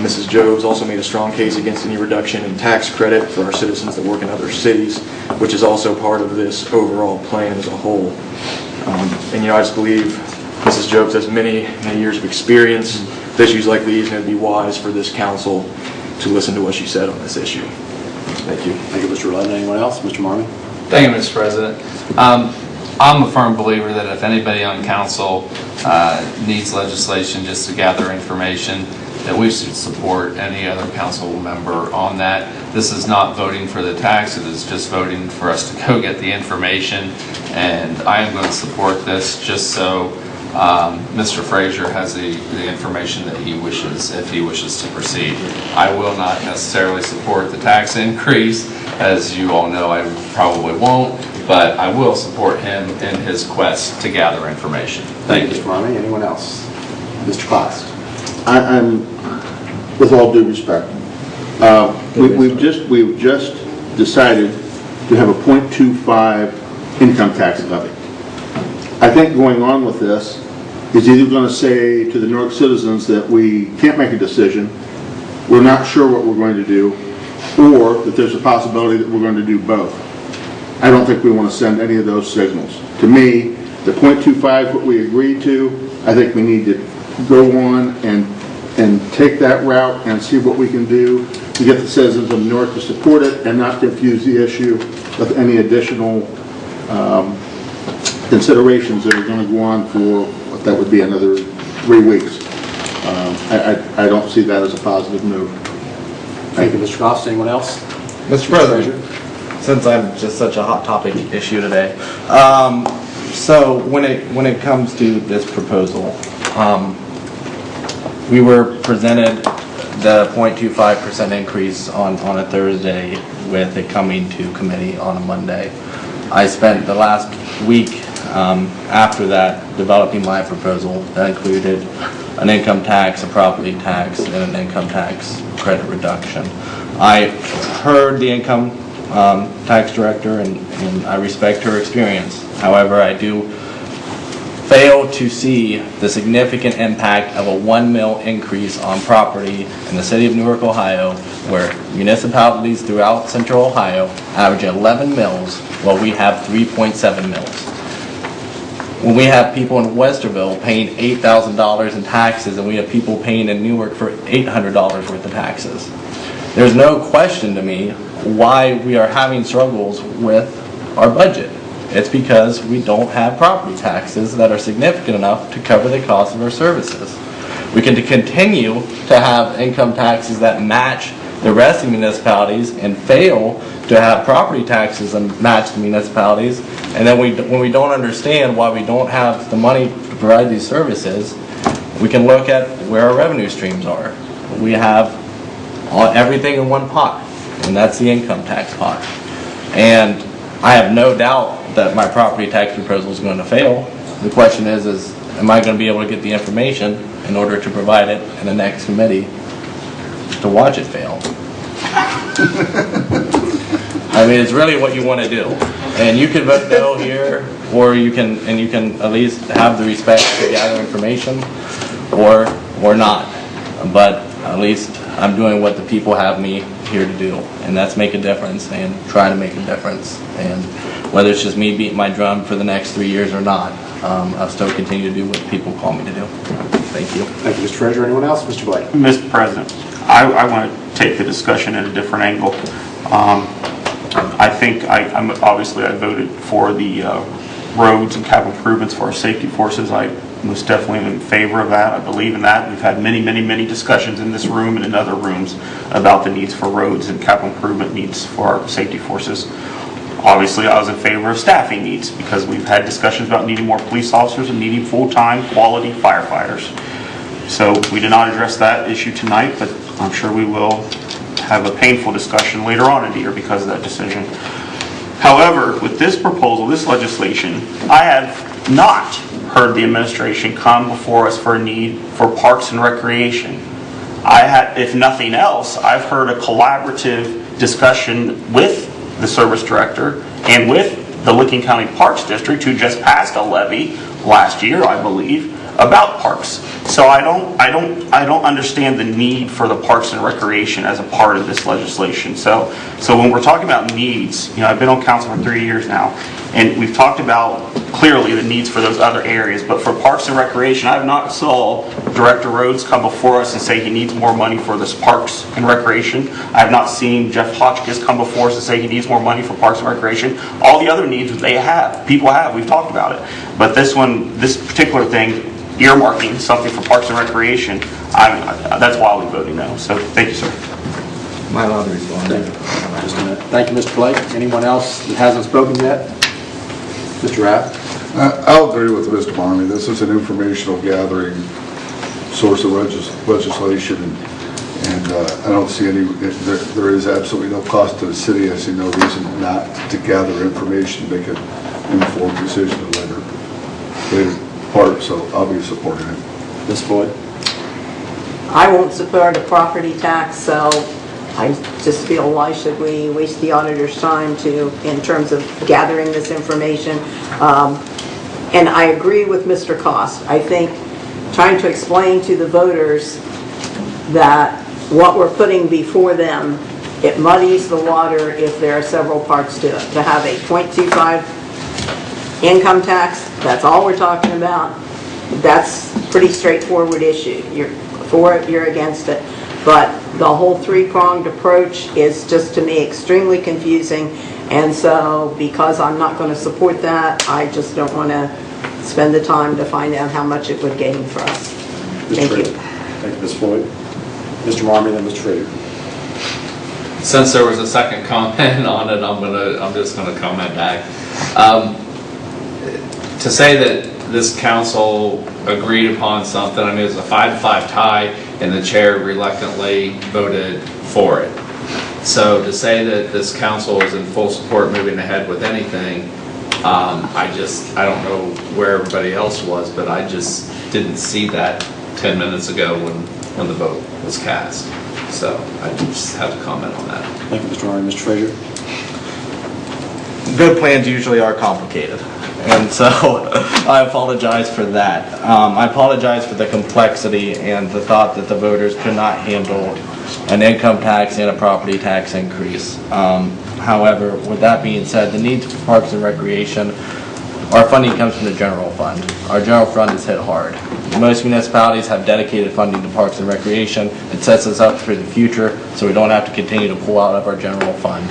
Mrs. Jobs also made a strong case against any reduction in tax credit for our citizens that work in other cities, which is also part of this overall plan as a whole. I just believe Mrs. Jobs has many years of experience with issues like these, and it'd be wise for this council to listen to what she said on this issue. Thank you. Thank you, Mr. Roletta. Anyone else? Mr. Marmee. Thank you, Mr. President. I'm a firm believer that if anybody on council needs legislation just to gather information, that we should support any other council member on that. This is not voting for the tax, it is just voting for us to go get the information, and I am going to support this just so Mr. Frazier has the information that he wishes, if he wishes to proceed. I will not necessarily support the tax increase. As you all know, I probably won't, but I will support him in his quest to gather information. Thank you. Mr. Marmee. Anyone else? Mr. Cost. I'm, with all due respect, we've just decided to have a 0.25 income tax levy. I think going on with this is either going to say to the Newark citizens that we can't make a decision, we're not sure what we're going to do, or that there's a possibility that we're going to do both. I don't think we want to send any of those signals. To me, the 0.25 is what we agreed to. I think we need to go on and take that route and see what we can do to get the citizens of Newark to support it and not confuse the issue with any additional considerations that are going to go on for what that would be another 3 weeks. I don't see that as a positive move. Thank you, Mr. Cost. Anyone else? Mr. President, since I'm just such a hot topic issue today, so when it comes to this proposal, we were presented the 0.25% increase on a Thursday with it coming to committee on a Monday. I spent the last week After that, developing my proposal that included an income tax, a property tax, and an income tax credit reduction. I heard the income tax director, and I respect her experience. However, I do fail to see the significant impact of a 1 mil increase on property in the city of Newark, Ohio, where municipalities throughout central Ohio average 11 mils, while we have 3.7 mils. When we have people in Westerville paying $8,000 in taxes, and we have people paying in Newark for $800 worth of taxes. There's no question to me why we are having struggles with our budget. It's because we don't have property taxes that are significant enough to cover the cost of our services. We can continue to have income taxes that match the rest of the municipalities and fail to have property taxes that match the municipalities. And then when we don't understand why we don't have the money to provide these services, we can look at where our revenue streams are. We have everything in one pot, and that's the income tax pot. And I have no doubt that my property tax proposal is going to fail. The question is am I going to be able to get the information in order to provide it in the next committee to watch it fail? I mean, it's really what you want to do. And you can vote no here, or you can at least have the respect to gather information, or not. But at least I'm doing what the people have me here to do, and that's make a difference and try to make a difference. And whether it's just me beating my drum for the next 3 years or not, I'll still continue to do what people call me to do. Thank you. Thank you, Mr. Frazier. Anyone else? Mr. Blake. Mr. President, I want to take the discussion in a different angle. I think obviously I voted for the roads and capital improvements for our safety forces. I most definitely am in favor of that. I believe in that. We've had many discussions in this room and in other rooms about the needs for roads and capital improvement needs for our safety forces. Obviously, I was in favor of staffing needs because we've had discussions about needing more police officers and needing full-time quality firefighters. So we did not address that issue tonight, but I'm sure we will have a painful discussion later on in the year because of that decision. However, with this proposal, this legislation, I have not heard the administration come before us for a need for parks and recreation. If nothing else, I've heard a collaborative discussion with the service director and with the Licking County Parks District, who just passed a levy last year, I believe, about parks. So I don't understand the need for the parks and recreation as a part of this legislation. So when we're talking about needs, I've been on council for 3 years now, and we've talked about clearly the needs for those other areas, but for parks and recreation, I have not saw Director Rhodes come before us and say he needs more money for this parks and recreation. I have not seen Jeff Hotchkiss come before us and say he needs more money for parks and recreation. All the other needs people have, we've talked about it. But this particular thing, earmarking something for parks and recreation, that's why I'll be voting no. So thank you, sir. Am I allowed to respond? Just a minute. Thank you, Mr. Blake. Anyone else that hasn't spoken yet? Mr. Rapp? I'll agree with Mr. Marmee. This is an informational gathering source of legislation, and I don't see any, there is absolutely no cost to the city. I see no reason not to gather information, make an informed decision at a later part, so I'll be supporting it. Ms. Floyd? I won't support a property tax, so I just feel why should we waste the auditor's time in terms of gathering this information. And I agree with Mr. Cost. I think trying to explain to the voters that what we're putting before them, it muddies the water if there are several parts to it. To have a 0.25 income tax, that's all we're talking about. That's a pretty straightforward issue. You're for it, you're against it. But the whole three-pronged approach is just, to me, extremely confusing. And so because I'm not going to support that, I just don't want to spend the time to find out how much it would gain for us. Thank you. Thank you, Ms. Floyd. Mr. Marmee, then Mr. Frazier. Since there was a second comment on it, I'm just gonna comment back. To say that this council agreed upon something, I mean, it was a 5-5 tie, and the chair reluctantly voted for it. So to say that this council is in full support moving ahead with anything, I don't know where everybody else was, but I just didn't see that 10 minutes ago when the vote was cast. So I just have to comment on that. Thank you, Mr. Murray. Mr. Frazier? Good plans usually are complicated, and so I apologize for that. I apologize for the complexity and the thought that the voters could not handle an income tax and a property tax increase. However, with that being said, the needs for Parks and Recreation, our funding comes from the general fund. Our general fund is hit hard. Most municipalities have dedicated funding to Parks and Recreation. It sets us up for the future so we don't have to continue to pull out of our general fund.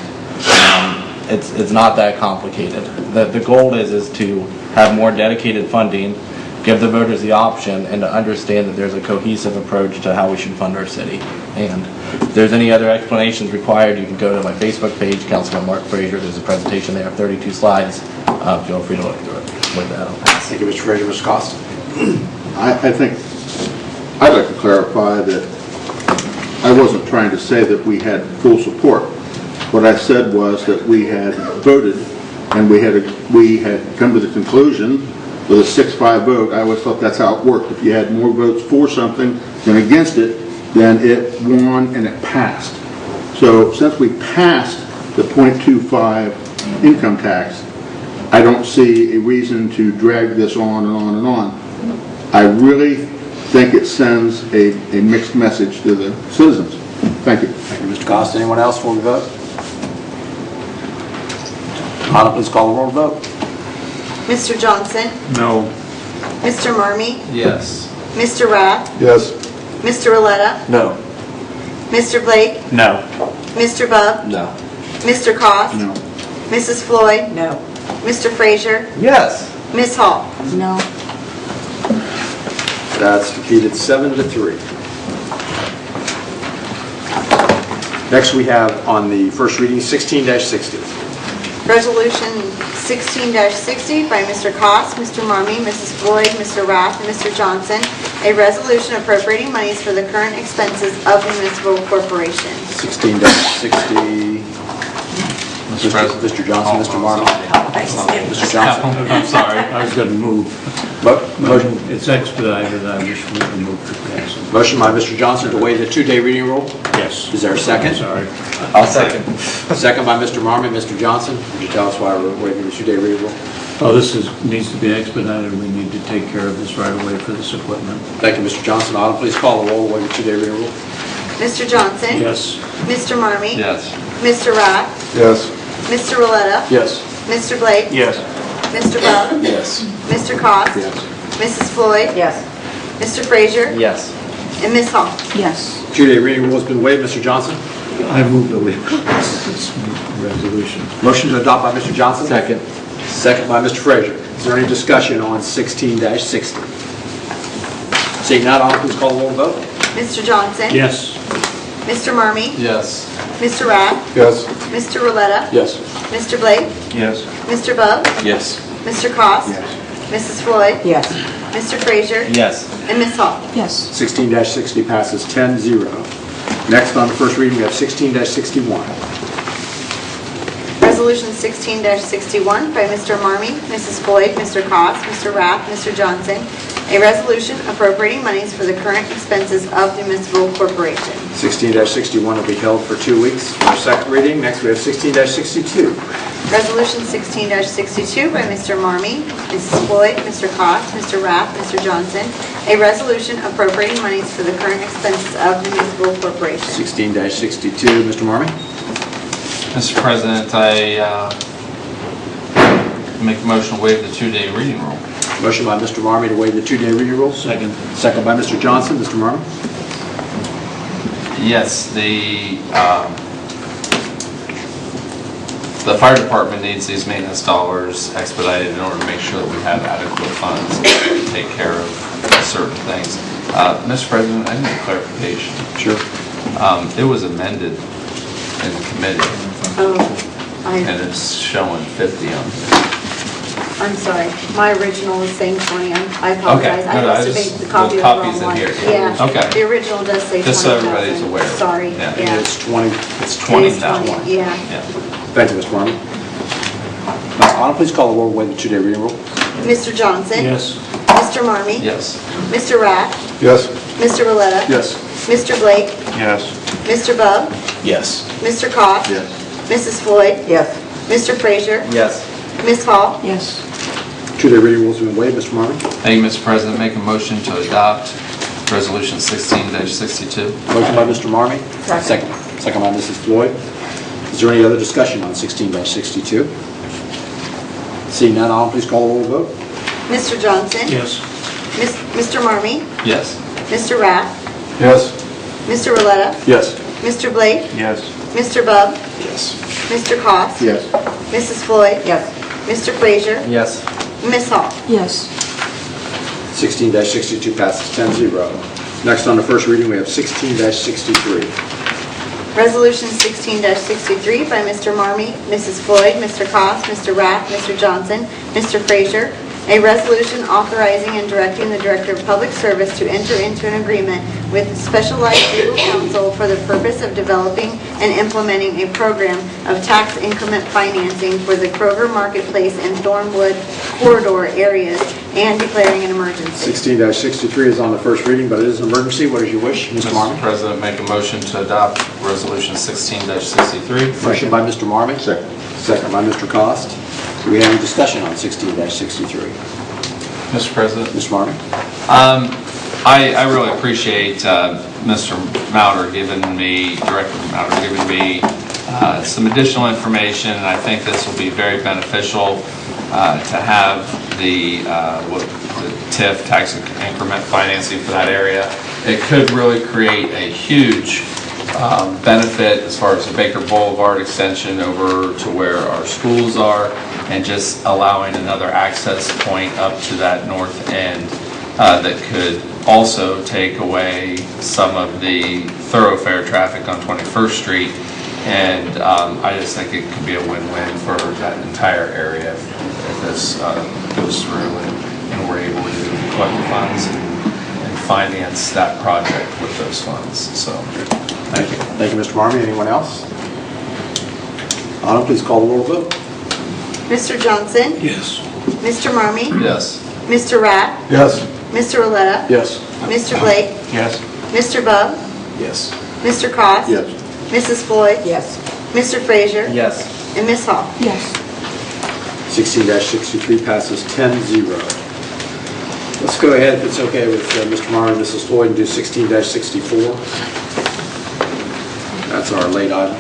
It's not that complicated. The goal is to have more dedicated funding, give the voters the option, and to understand that there's a cohesive approach to how we should fund our city. And if there's any other explanations required, you can go to my Facebook page, Councilman Mark Frazier. There's a presentation there of 32 slides. Feel free to look through it. With that, I'll pass. Thank you, Mr. Frazier. Mr. Costa? I think, I'd like to clarify that I wasn't trying to say that we had full support. What I said was that we had voted and we had come to the conclusion with a 6-5 vote. I always thought that's how it worked. If you had more votes for something than against it, then it won and it passed. So since we passed the 0.25 income tax, I don't see a reason to drag this on and on and on. I really think it sends a mixed message to the citizens. Thank you. Thank you, Mr. Costa. Anyone else before we vote? Anna, please call the roll to vote. Mr. Johnson? No. Mr. Marmee? Yes. Mr. Rath? Yes. Mr. Roletta? No. Mr. Blake? No. Mr. Bub? No. Mr. Cost? No. Mrs. Floyd? No. Mr. Frazier? Yes. Ms. Hall? No. That's defeated 7-3. Next, we have on the first reading 16-60. Resolution 16-60 by Mr. Cost, Mr. Marmee, Mrs. Floyd, Mr. Rath, and Mr. Johnson. A resolution appropriating monies for the current expenses of the municipal corporation. 16-60. Mr. President. Mr. Johnson, Mr. Marmee. Mr. Johnson. I'm sorry. I was going to move. Motion. It's expedited. I wish we could move to pass it. Motion by Mr. Johnson to waive the 2-day reading rule. Yes. Is there a second? Sorry. I'll second. Second by Mr. Marmee. Mr. Johnson, would you tell us why we're waiving the 2-day reading rule? Oh, this needs to be expedited. We need to take care of this right away for this equipment. Thank you, Mr. Johnson. Autumn, please call the roll to waive the 2-day reading rule. Mr. Johnson? Yes. Mr. Marmee? Yes. Mr. Rath? Yes. Mr. Roletta? Yes. Mr. Blake? Yes. Mr. Bub? Yes. Mr. Cost? Yes. Mrs. Floyd? Yes. Mr. Frazier? Yes. And Ms. Hall? Yes. 2-day reading rule has been waived. Mr. Johnson? I move that we pass this resolution. Motion to adopt by Mr. Johnson? Second. Second by Mr. Frazier. Is there any discussion on 16-60? Seeing none, Autumn, please call the roll and vote. Mr. Johnson? Yes. Mr. Marmee? Yes. Mr. Rath? Yes. Mr. Roletta? Yes. Mr. Blake? Yes. Mr. Bub? Yes. Mr. Cost? Yes. Mrs. Floyd? Yes. Mr. Frazier? Yes. And Ms. Hall? Yes. 16-60 passes 10-0. Next on the first reading, we have 16-61. Resolution 16-61 by Mr. Marmee, Mrs. Floyd, Mr. Cost, Mr. Rath, Mr. Johnson. A resolution appropriating monies for the current expenses of the municipal corporation. 16-61 will be held for 2 weeks for second reading. Next, we have 16-62. Resolution 16-62 by Mr. Marmee, Mrs. Floyd, Mr. Cost, Mr. Rath, Mr. Johnson. A resolution appropriating monies for the current expenses of the municipal corporation. 16-62, Mr. Marmee. Mr. President, I make a motion to waive the 2-day reading rule. Motion by Mr. Marmee to waive the 2-day reading rule. Second. Second by Mr. Johnson. Mr. Marmee. Yes, the fire department needs these maintenance dollars expedited in order to make sure that we have adequate funds to take care of certain things. Mr. President, I need a clarification. Sure. It was amended in committee, and it's showing 50 on here. I'm sorry, my original is saying 20, I apologize. Okay. I must have made the copy of the wrong copy's in one. here. Yeah. Okay. The original does say 20,000. Just so everybody's aware. Sorry, Yeah. yeah. It's 20. It's 20 It is now. 20, yeah. Thank you, Mr. Marmee. Autumn, please call the roll, waive the two-day reading rule. Mr. Johnson? Yes. Mr. Marmee? Yes. Mr. Rath? Yes. Mr. Roletta? Yes. Mr. Blake? Yes. Mr. Bub? Yes. Mr. Cost? Yes. Mrs. Floyd? Yes. Mr. Frazier? Yes. Ms. Hall? Yes. Two-day reading rules have been waived. Mr. Marmee? Thank you, Mr. President. Make a motion to adopt Resolution 16-62. Motion by Mr. Marmee. Second. Second by Mrs. Floyd. Is there any other discussion on 16-62? Seeing none, Autumn, please call the roll vote. Mr. Johnson? Yes. Mr. Marmee? Yes. Mr. Rath? Yes. Mr. Roletta? Yes. Mr. Blake? Yes. Mr. Bub? Yes. Mr. Cost? Yes. Mrs. Floyd? Yes. Mr. Frazier? Yes. Ms. Hall? Yes. 16-62 passes 10-0. Next on the first reading, we have 16-63. Resolution 16-63 by Mr. Marmee, Mrs. Floyd, Mr. Cost, Mr. Rath, Mr. Johnson, Mr. Frazier, a resolution authorizing and directing the Director of Public Service to enter into an agreement with Specialized Legal Counsel for the purpose of developing and implementing a program of tax increment financing for the Kroger Marketplace and Thornwood corridor areas and declaring an emergency. 16-63 is on the first reading, but it is an emergency. What is your wish, Mr. Mr. Marmee? President, make a motion to adopt Resolution 16-63. Motion by Mr. Marmee. Second. Second by Mr. Cost. Do we have any discussion on 16-63? Mr. President? Mr. Marmee? I really appreciate Mr. Mauder giving me, Director Mauder giving me some additional information, and I think this will be very beneficial to have the TIF, tax increment financing for that area. It could really create a huge benefit as far as the Baker Boulevard extension over to where our schools are, and just allowing another access point up to that north end that could also take away some of the thoroughfare traffic on 21st Street. And I just think it could be a win-win for that entire area if this goes through and we're able to collect the funds and finance that project with those funds. So, thank you. Thank you, Mr. Marmee. Anyone else? Autumn, please call the roll vote. Mr. Johnson? Yes. Mr. Marmee? Yes. Mr. Rath? Yes. Mr. Roletta? Yes. Mr. Blake? Yes. Mr. Bub? Yes. Mr. Cost? Yes. Mrs. Floyd? Yes. Mr. Frazier? Yes. And Ms. Hall? Yes. 16-63 passes 10-0. Let's go ahead, if it's okay with Mr. Marmee and Mrs. Floyd, and do 16-64. That's our late item.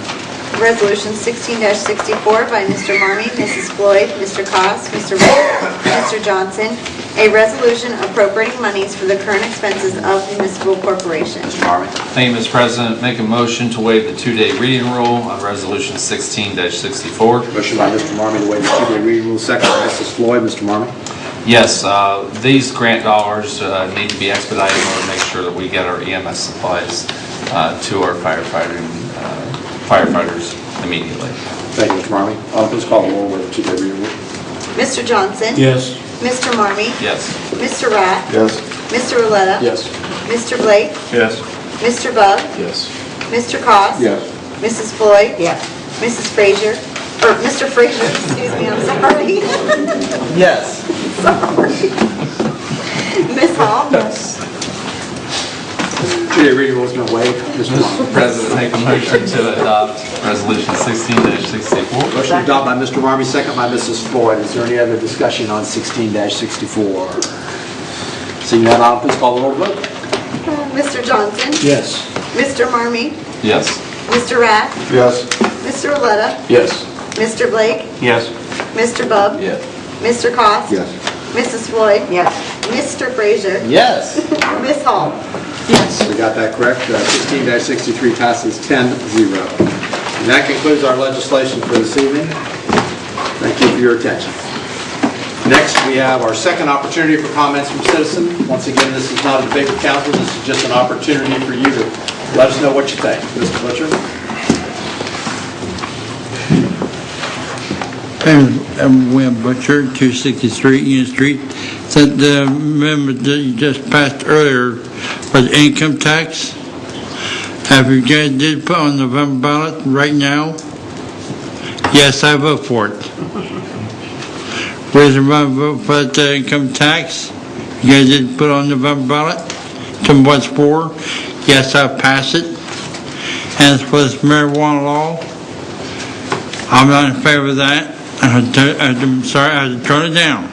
Resolution 16-64 by Mr. Marmee, Mrs. Floyd, Mr. Cost, Mr. Rath, Mr. Johnson, a resolution appropriating monies for the current expenses of municipal corporation. Mr. Marmee. Thank you, Mr. President. Make a motion to waive the two-day reading rule on Resolution 16-64. Motion by Mr. Marmee to waive the two-day reading rule. Second by Mrs. Floyd. Mr. Marmee. Yes, these grant dollars need to be expedited in order to make sure that we get our EMS supplies to our firefighters immediately. Thank you, Mr. Marmee. Please call the roll with the two-day reading rule. Mr. Johnson? Yes. Mr. Marmee? Yes. Mr. Rath? Yes. Mr. Roletta? Yes. Mr. Blake? Yes. Mr. Bub? Yes. Mr. Cost? Yes. Mrs. Floyd? Yes. Mrs. Frazier? Or Mr. Frazier, excuse me, I'm sorry. Yes. Ms. Hall? Yes. Two-day reading rule has been waived. Mr. Marmee. Mr. President, make a motion to adopt Resolution 16-64. Motion adopted by Mr. Marmee, second by Mrs. Floyd. Is there any other discussion on 16-64? Seeing none, Autumn, please call the roll vote. Mr. Johnson? Yes. Mr. Marmee? Yes. Mr. Rath? Yes. Mr. Roletta? Yes. Mr. Blake? Yes. Mr. Bub? Yes. Mr. Cost? Yes. Mrs. Floyd? Yes. Mr. Frazier? Yes. Ms. Hall? Yes. We got that correct. 16-63 passes 10-0. And that concludes our legislation for this evening. Thank you for your attention. Next, we have our second opportunity for comments from citizens. Once again, this is not a debate with council. This is just an opportunity for you to let us know what you think. Mr. Butcher? William Butcher, 263 Union Street. That the amendment that you just passed earlier was income tax. Have you guys did put on November ballot right now? Yes, I vote for it. raise your vote for the income tax. You guys did put on the November ballot. Tell me what's for. Yes, I pass it. And as for this marijuana law, I'm not in favor of that. I'm sorry, I had to turn it down.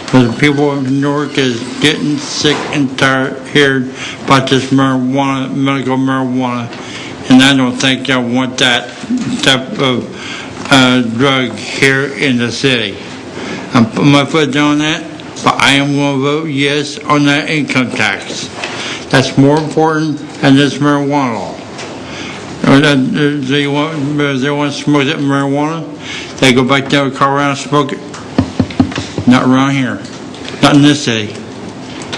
Because the people of Newark is getting sick and tired here about this marijuana, medical marijuana. And I don't think I want that type of drug here in the city. I'm putting my foot down on that, but I am going to vote yes on that income tax. That's more important than this marijuana law. They want to smoke that marijuana, they go back down to Colorado and smoke it. Not around here. Not in this city.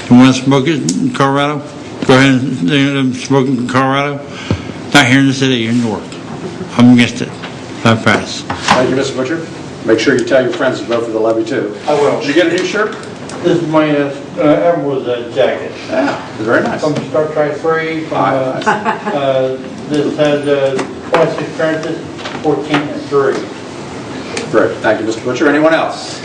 You want to smoke it in Colorado? Go ahead and smoke it in Colorado. Not here in the city, in Newark. I'm against it. I pass. Thank you, Mr. Butcher. Make sure you tell your friends to vote for the levy, too. I will. Did you get a new shirt? This is my Emerald's jacket. Yeah, very nice. From Star Trek 3. From, this has 26 appearances, 14 and 3. Great. Thank you, Mr. Butcher. Anyone else?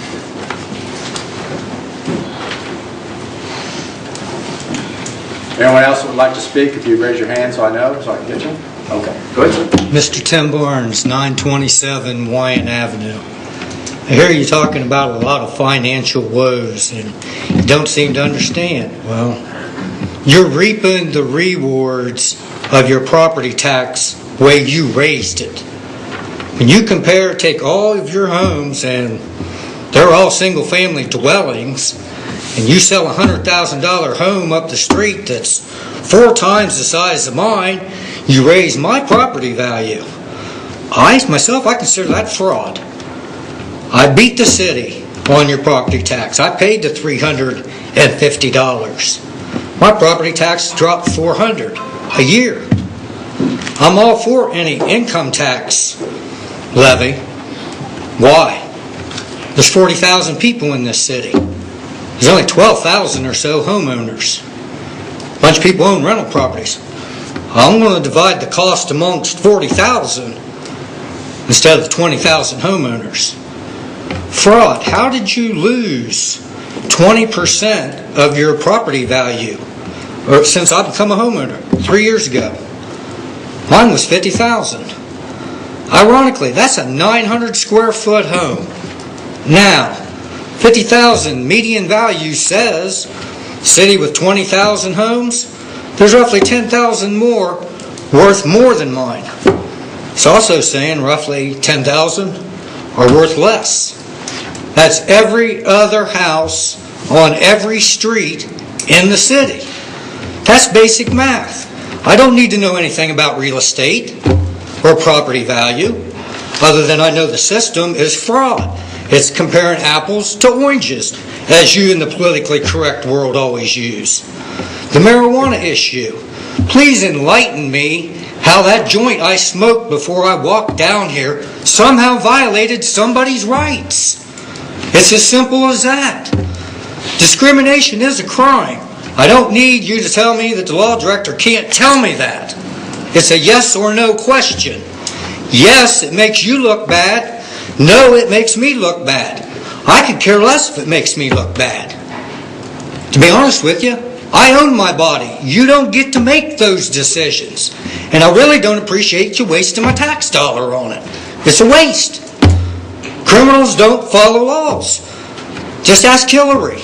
Anyone else who would like to speak? If you raise your hand so I know, so I can get you. Okay. Go ahead, sir. Mr. Tim Barnes, 927 Wyan Avenue. I hear you talking about a lot of financial woes and you don't seem to understand. Well, you're reaping the rewards of your property tax way you raised it. When you take all of your homes and they're all single family dwellings and you sell a $100,000 home up the street that's 4 times the size of mine, you raise my property value. I consider that fraud. I beat the city on your property tax. I paid the $350. My property tax dropped $400 a year. I'm all for any income tax levy. Why? There's 40,000 people in this city. There's only 12,000 or so homeowners. A bunch of people own rental properties. I'm going to divide the cost amongst 40,000 instead of 20,000 homeowners. Fraud. How did you lose 20% of your property value since I've become a homeowner 3 years ago? Mine was 50,000. Ironically, that's a 900 square foot home. Now, 50,000 median value says city with 20,000 homes, there's roughly 10,000 more worth more than mine. It's also saying roughly 10,000 are worth less. That's every other house on every street in the city. That's basic math. I don't need to know anything about real estate or property value other than I know the system is fraud. It's comparing apples to oranges, as you in the politically correct world always use. The marijuana issue. Please enlighten me how that joint I smoked before I walked down here somehow violated somebody's rights. It's as simple as that. Discrimination is a crime. I don't need you to tell me that the law director can't tell me that. It's a yes or no question. Yes, it makes you look bad. No, it makes me look bad. I could care less if it makes me look bad. To be honest with you, I own my body. You don't get to make those decisions. And I really don't appreciate you wasting my tax dollar on it. It's a waste. Criminals don't follow laws. Just ask Hillary.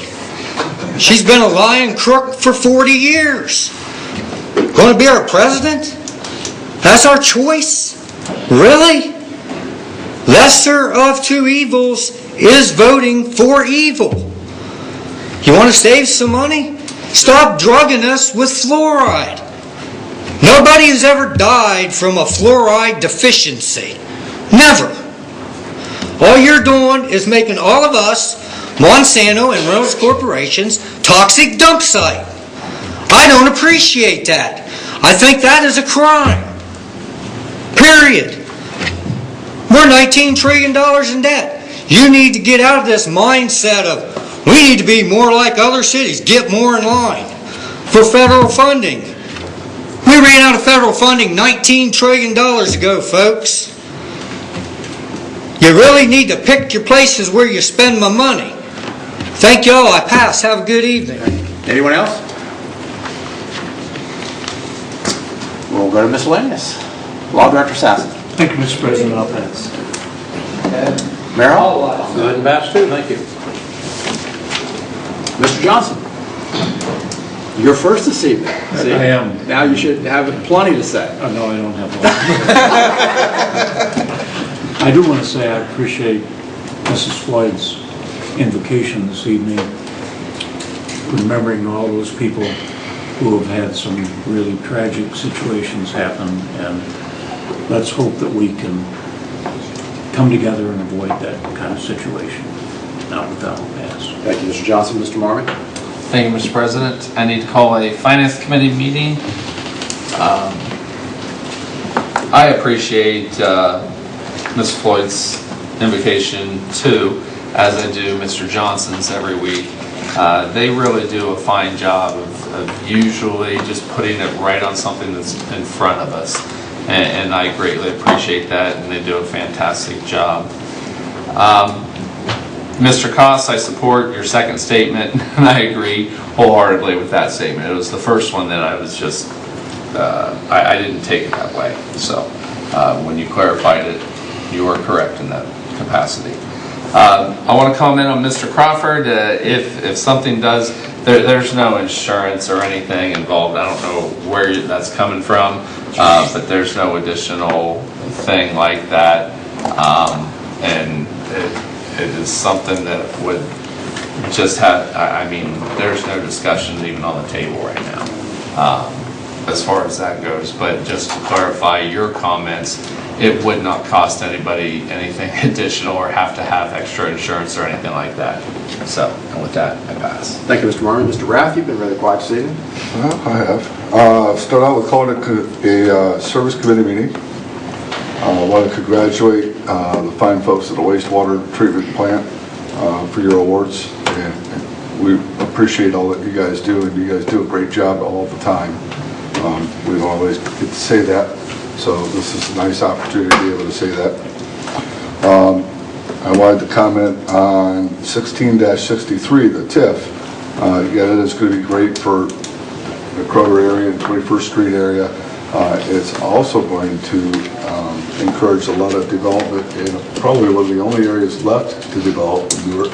She's been a lying crook for 40 years. Going to be our president? That's our choice? Really? Lesser of two evils is voting for evil. You want to save some money? Stop drugging us with fluoride. Nobody has ever died from a fluoride deficiency. Never. All you're doing is making all of us, Monsanto and Reynolds Corporations, toxic dump site. I don't appreciate that. I think that is a crime. Period. We're $19 trillion in debt. You need to get out of this mindset of, we need to be more like other cities, get more in line for federal funding. We ran out of federal funding $19 trillion ago, folks. You really need to pick your places where you spend my money. Thank you all. I pass. Have a good evening. Anyone else? We'll go to miscellaneous. Law Director Sassen. Thank you, Mr. President. I'll pass. Merrill? Go ahead and pass too. Thank you. Mr. Johnson? You're first this evening. See? I am. Now you should have plenty to say. Oh, no, I don't have one. I do want to say I appreciate Mrs. Floyd's invocation this evening, remembering all those people who have had some really tragic situations happen, and let's hope that we can come together and avoid that kind of situation. Now with that, I'll pass. Thank you, Mr. Johnson. Mr. Marmon? Thank you, Mr. President. I need to call a Finance Committee meeting. I appreciate Ms. Floyd's invocation too, as I do Mr. Johnson's every week. They really do a fine job of usually just putting it right on something that's in front of us. And I greatly appreciate that, and they do a fantastic job. Mr. Koss, I support your second statement, and I agree wholeheartedly with that statement. It was the first one that I was just, I didn't take it that way. So when you clarified it, you were correct in that capacity. I want to comment on Mr. Crawford. If something does, there's no insurance or anything involved. I don't know where that's coming from, but there's no additional thing like that. And it is something that would just have, I mean, there's no discussion even on the table right now as far as that goes. But just to clarify your comments, it would not cost anybody anything additional or have to have extra insurance or anything like that. So, and with that, I pass. Thank you, Mr. Marmon. Mr. Rath, you've been really quiet this evening. Well, I have. Start out with calling it a service committee meeting. I want to congratulate the fine folks at the wastewater treatment plant for your awards. And we appreciate all that you guys do, and you guys do a great job all the time. We don't always get to say that, so this is a nice opportunity to be able to say that. I wanted to comment on 16-63, the TIF. Yeah, that is going to be great for the Kroger area and 21st Street area. It's also going to encourage a lot of development in probably one of the only areas left to develop in Newark,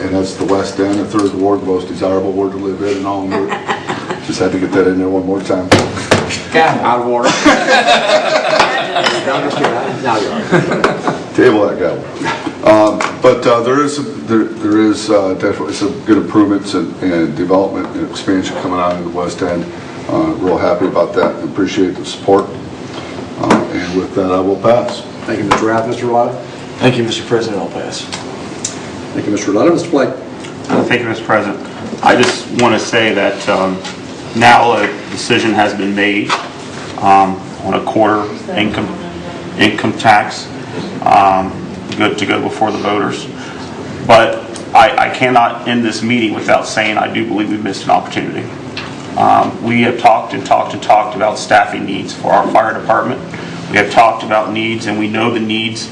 and that's the West End, the 3rd Ward, the most desirable ward to live in all Newark. Just had to get that in there one more time. Out of order. Now you are. Table that guy. But there is definitely some good improvements and development and expansion coming out in the West End. Real happy about that and appreciate the support. And with that, I will pass. Thank you, Mr. Rath. Mr. Roletta? Thank you, Mr. President. I'll pass. Thank you, Mr. Roletta. Mr. Blake? Thank you, Mr. President. I just want to say that now a decision has been made on a quarter income tax good to go before the voters. But I cannot end this meeting without saying I do believe we missed an opportunity. We have talked and talked and talked about staffing needs for our fire department. We have talked about needs, and we know the needs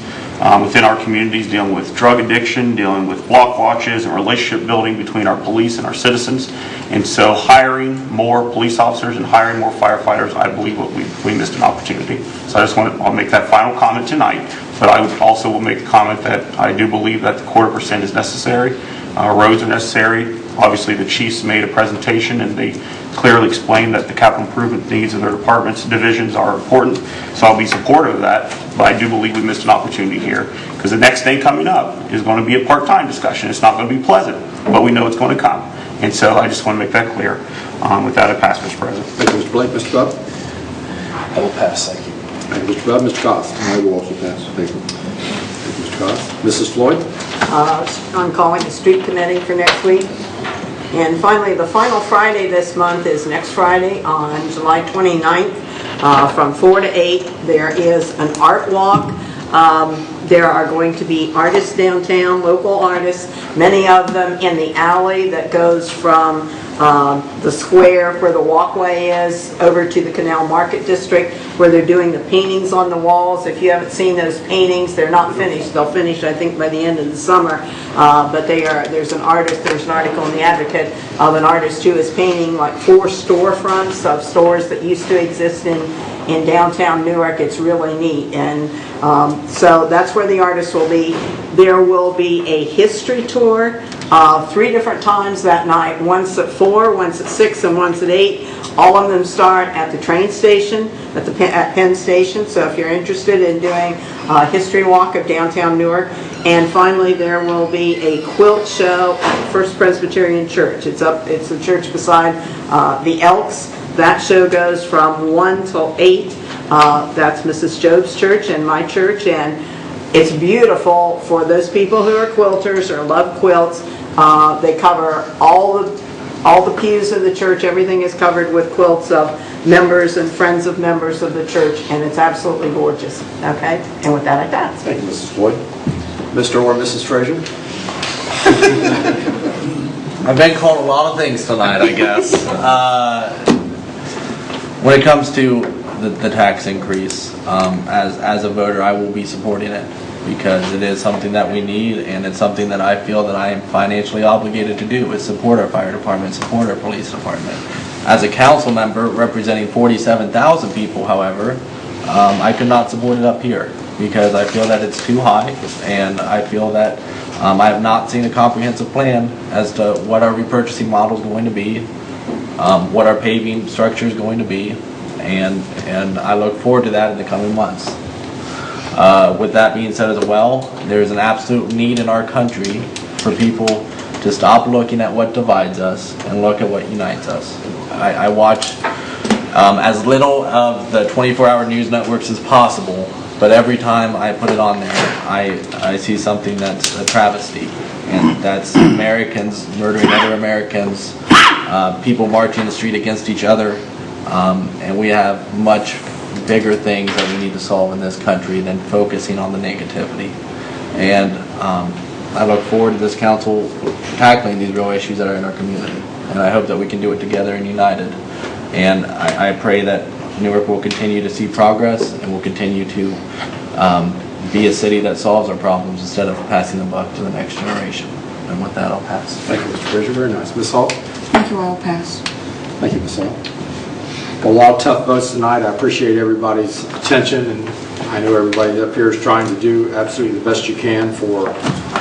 within our communities, dealing with drug addiction, dealing with block watches, and relationship building between our police and our citizens. And so hiring more police officers and hiring more firefighters, I believe we missed an opportunity. So I just I'll make that final comment tonight, but I would also will make the comment that I do believe that the 0.25% is necessary. Roads are necessary. Obviously, the chiefs made a presentation, and they clearly explained that the capital improvement needs of their departments and divisions are important. So I'll be supportive of that, but I do believe we missed an opportunity here, because the next thing coming up is going to be a part-time discussion. It's not going to be pleasant, but we know it's going to come. And so I just want to make that clear. With that, I pass, Mr. President. Thank you, Mr. Blake. Mr. Bub? I will pass, thank you. Thank you, Mr. Bub. Mr. Cost? I will also pass. Thank you. Thank you, Mr. Cost. Mrs. Floyd? I'm calling the street committee for next week. And finally, the final Friday this month is next Friday on July 29th from 4 to 8. There is an art walk There are going to be artists downtown, local artists, many of them in the alley that goes from the square where the walkway is over to the Canal Market District, where they're doing the paintings on the walls. If you haven't seen those paintings, they're not finished. They'll finish, I think, by the end of the summer. But there's an article in the Advocate of an artist who is painting like 4 storefronts of stores that used to exist in downtown Newark. It's really neat. And so that's where the artists will be. There will be a history tour 3 different times that night. Once at 4, once at 6, and once at 8. All of them start at the train station, at Penn Station. So if you're interested in doing a history walk of downtown Newark. And finally, there will be a quilt show at First Presbyterian Church. It's the church beside the Elks. That show goes from 1 till 8. That's Mrs. Job's church and my church, and it's beautiful for those people who are quilters or love quilts. They cover all the pews of the church. Everything is covered with quilts of members and friends of members of the church, and it's absolutely gorgeous. Okay, and with that, I pass. Thank you, Mrs. Floyd. Mr. or Mrs. Frazier? I've been called a lot of things tonight, I guess. When it comes to the tax increase, as a voter, I will be supporting it because it is something that we need, and it's something that I feel that I am financially obligated to do, is support our fire department, support our police department. As a council member representing 47,000 people, however, I could not support it up here because I feel that it's too high, and I feel that I have not seen a comprehensive plan as to what our repurchasing model is going to be, what our paving structure is going to be, and I look forward to that in the coming months. With that being said as well, there is an absolute need in our country for people to stop looking at what divides us and look at what unites us. I watch as little of the 24-hour news networks as possible, but every time I put it on there, I see something that's a travesty, and that's Americans murdering other Americans, people marching the street against each other, and we have much bigger things that we need to solve in this country than focusing on the negativity. And I look forward to this council tackling these real issues that are in our community, and I hope that we can do it together and united. And I pray that Newark will continue to see progress and will continue to be a city that solves our problems instead of passing the buck to the next generation. And with that, I'll pass. Thank you, Mr. Frazier. Very nice. Ms. Hall? Thank you, I'll pass. Thank you, Ms. Hall. A lot of tough votes tonight. I appreciate everybody's attention, and I know everybody up here is trying to do absolutely the best you can for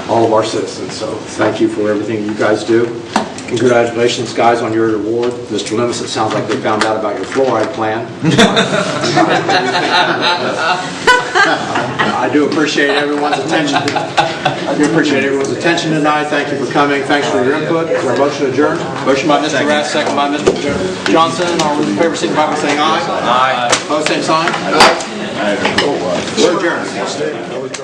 all of our citizens. So thank you for everything you guys do. Congratulations, guys, on your award. Mr. Lemus, it sounds like they found out about your fluoride plan. I do appreciate everyone's attention. Tonight. Thank you for coming. Thanks for your input. Is there a motion to adjourn? Motion by Mr. Rath, second by Mr. Johnson. All those in favor, signify by saying aye. Aye. Opposed, same sign. We're adjourned.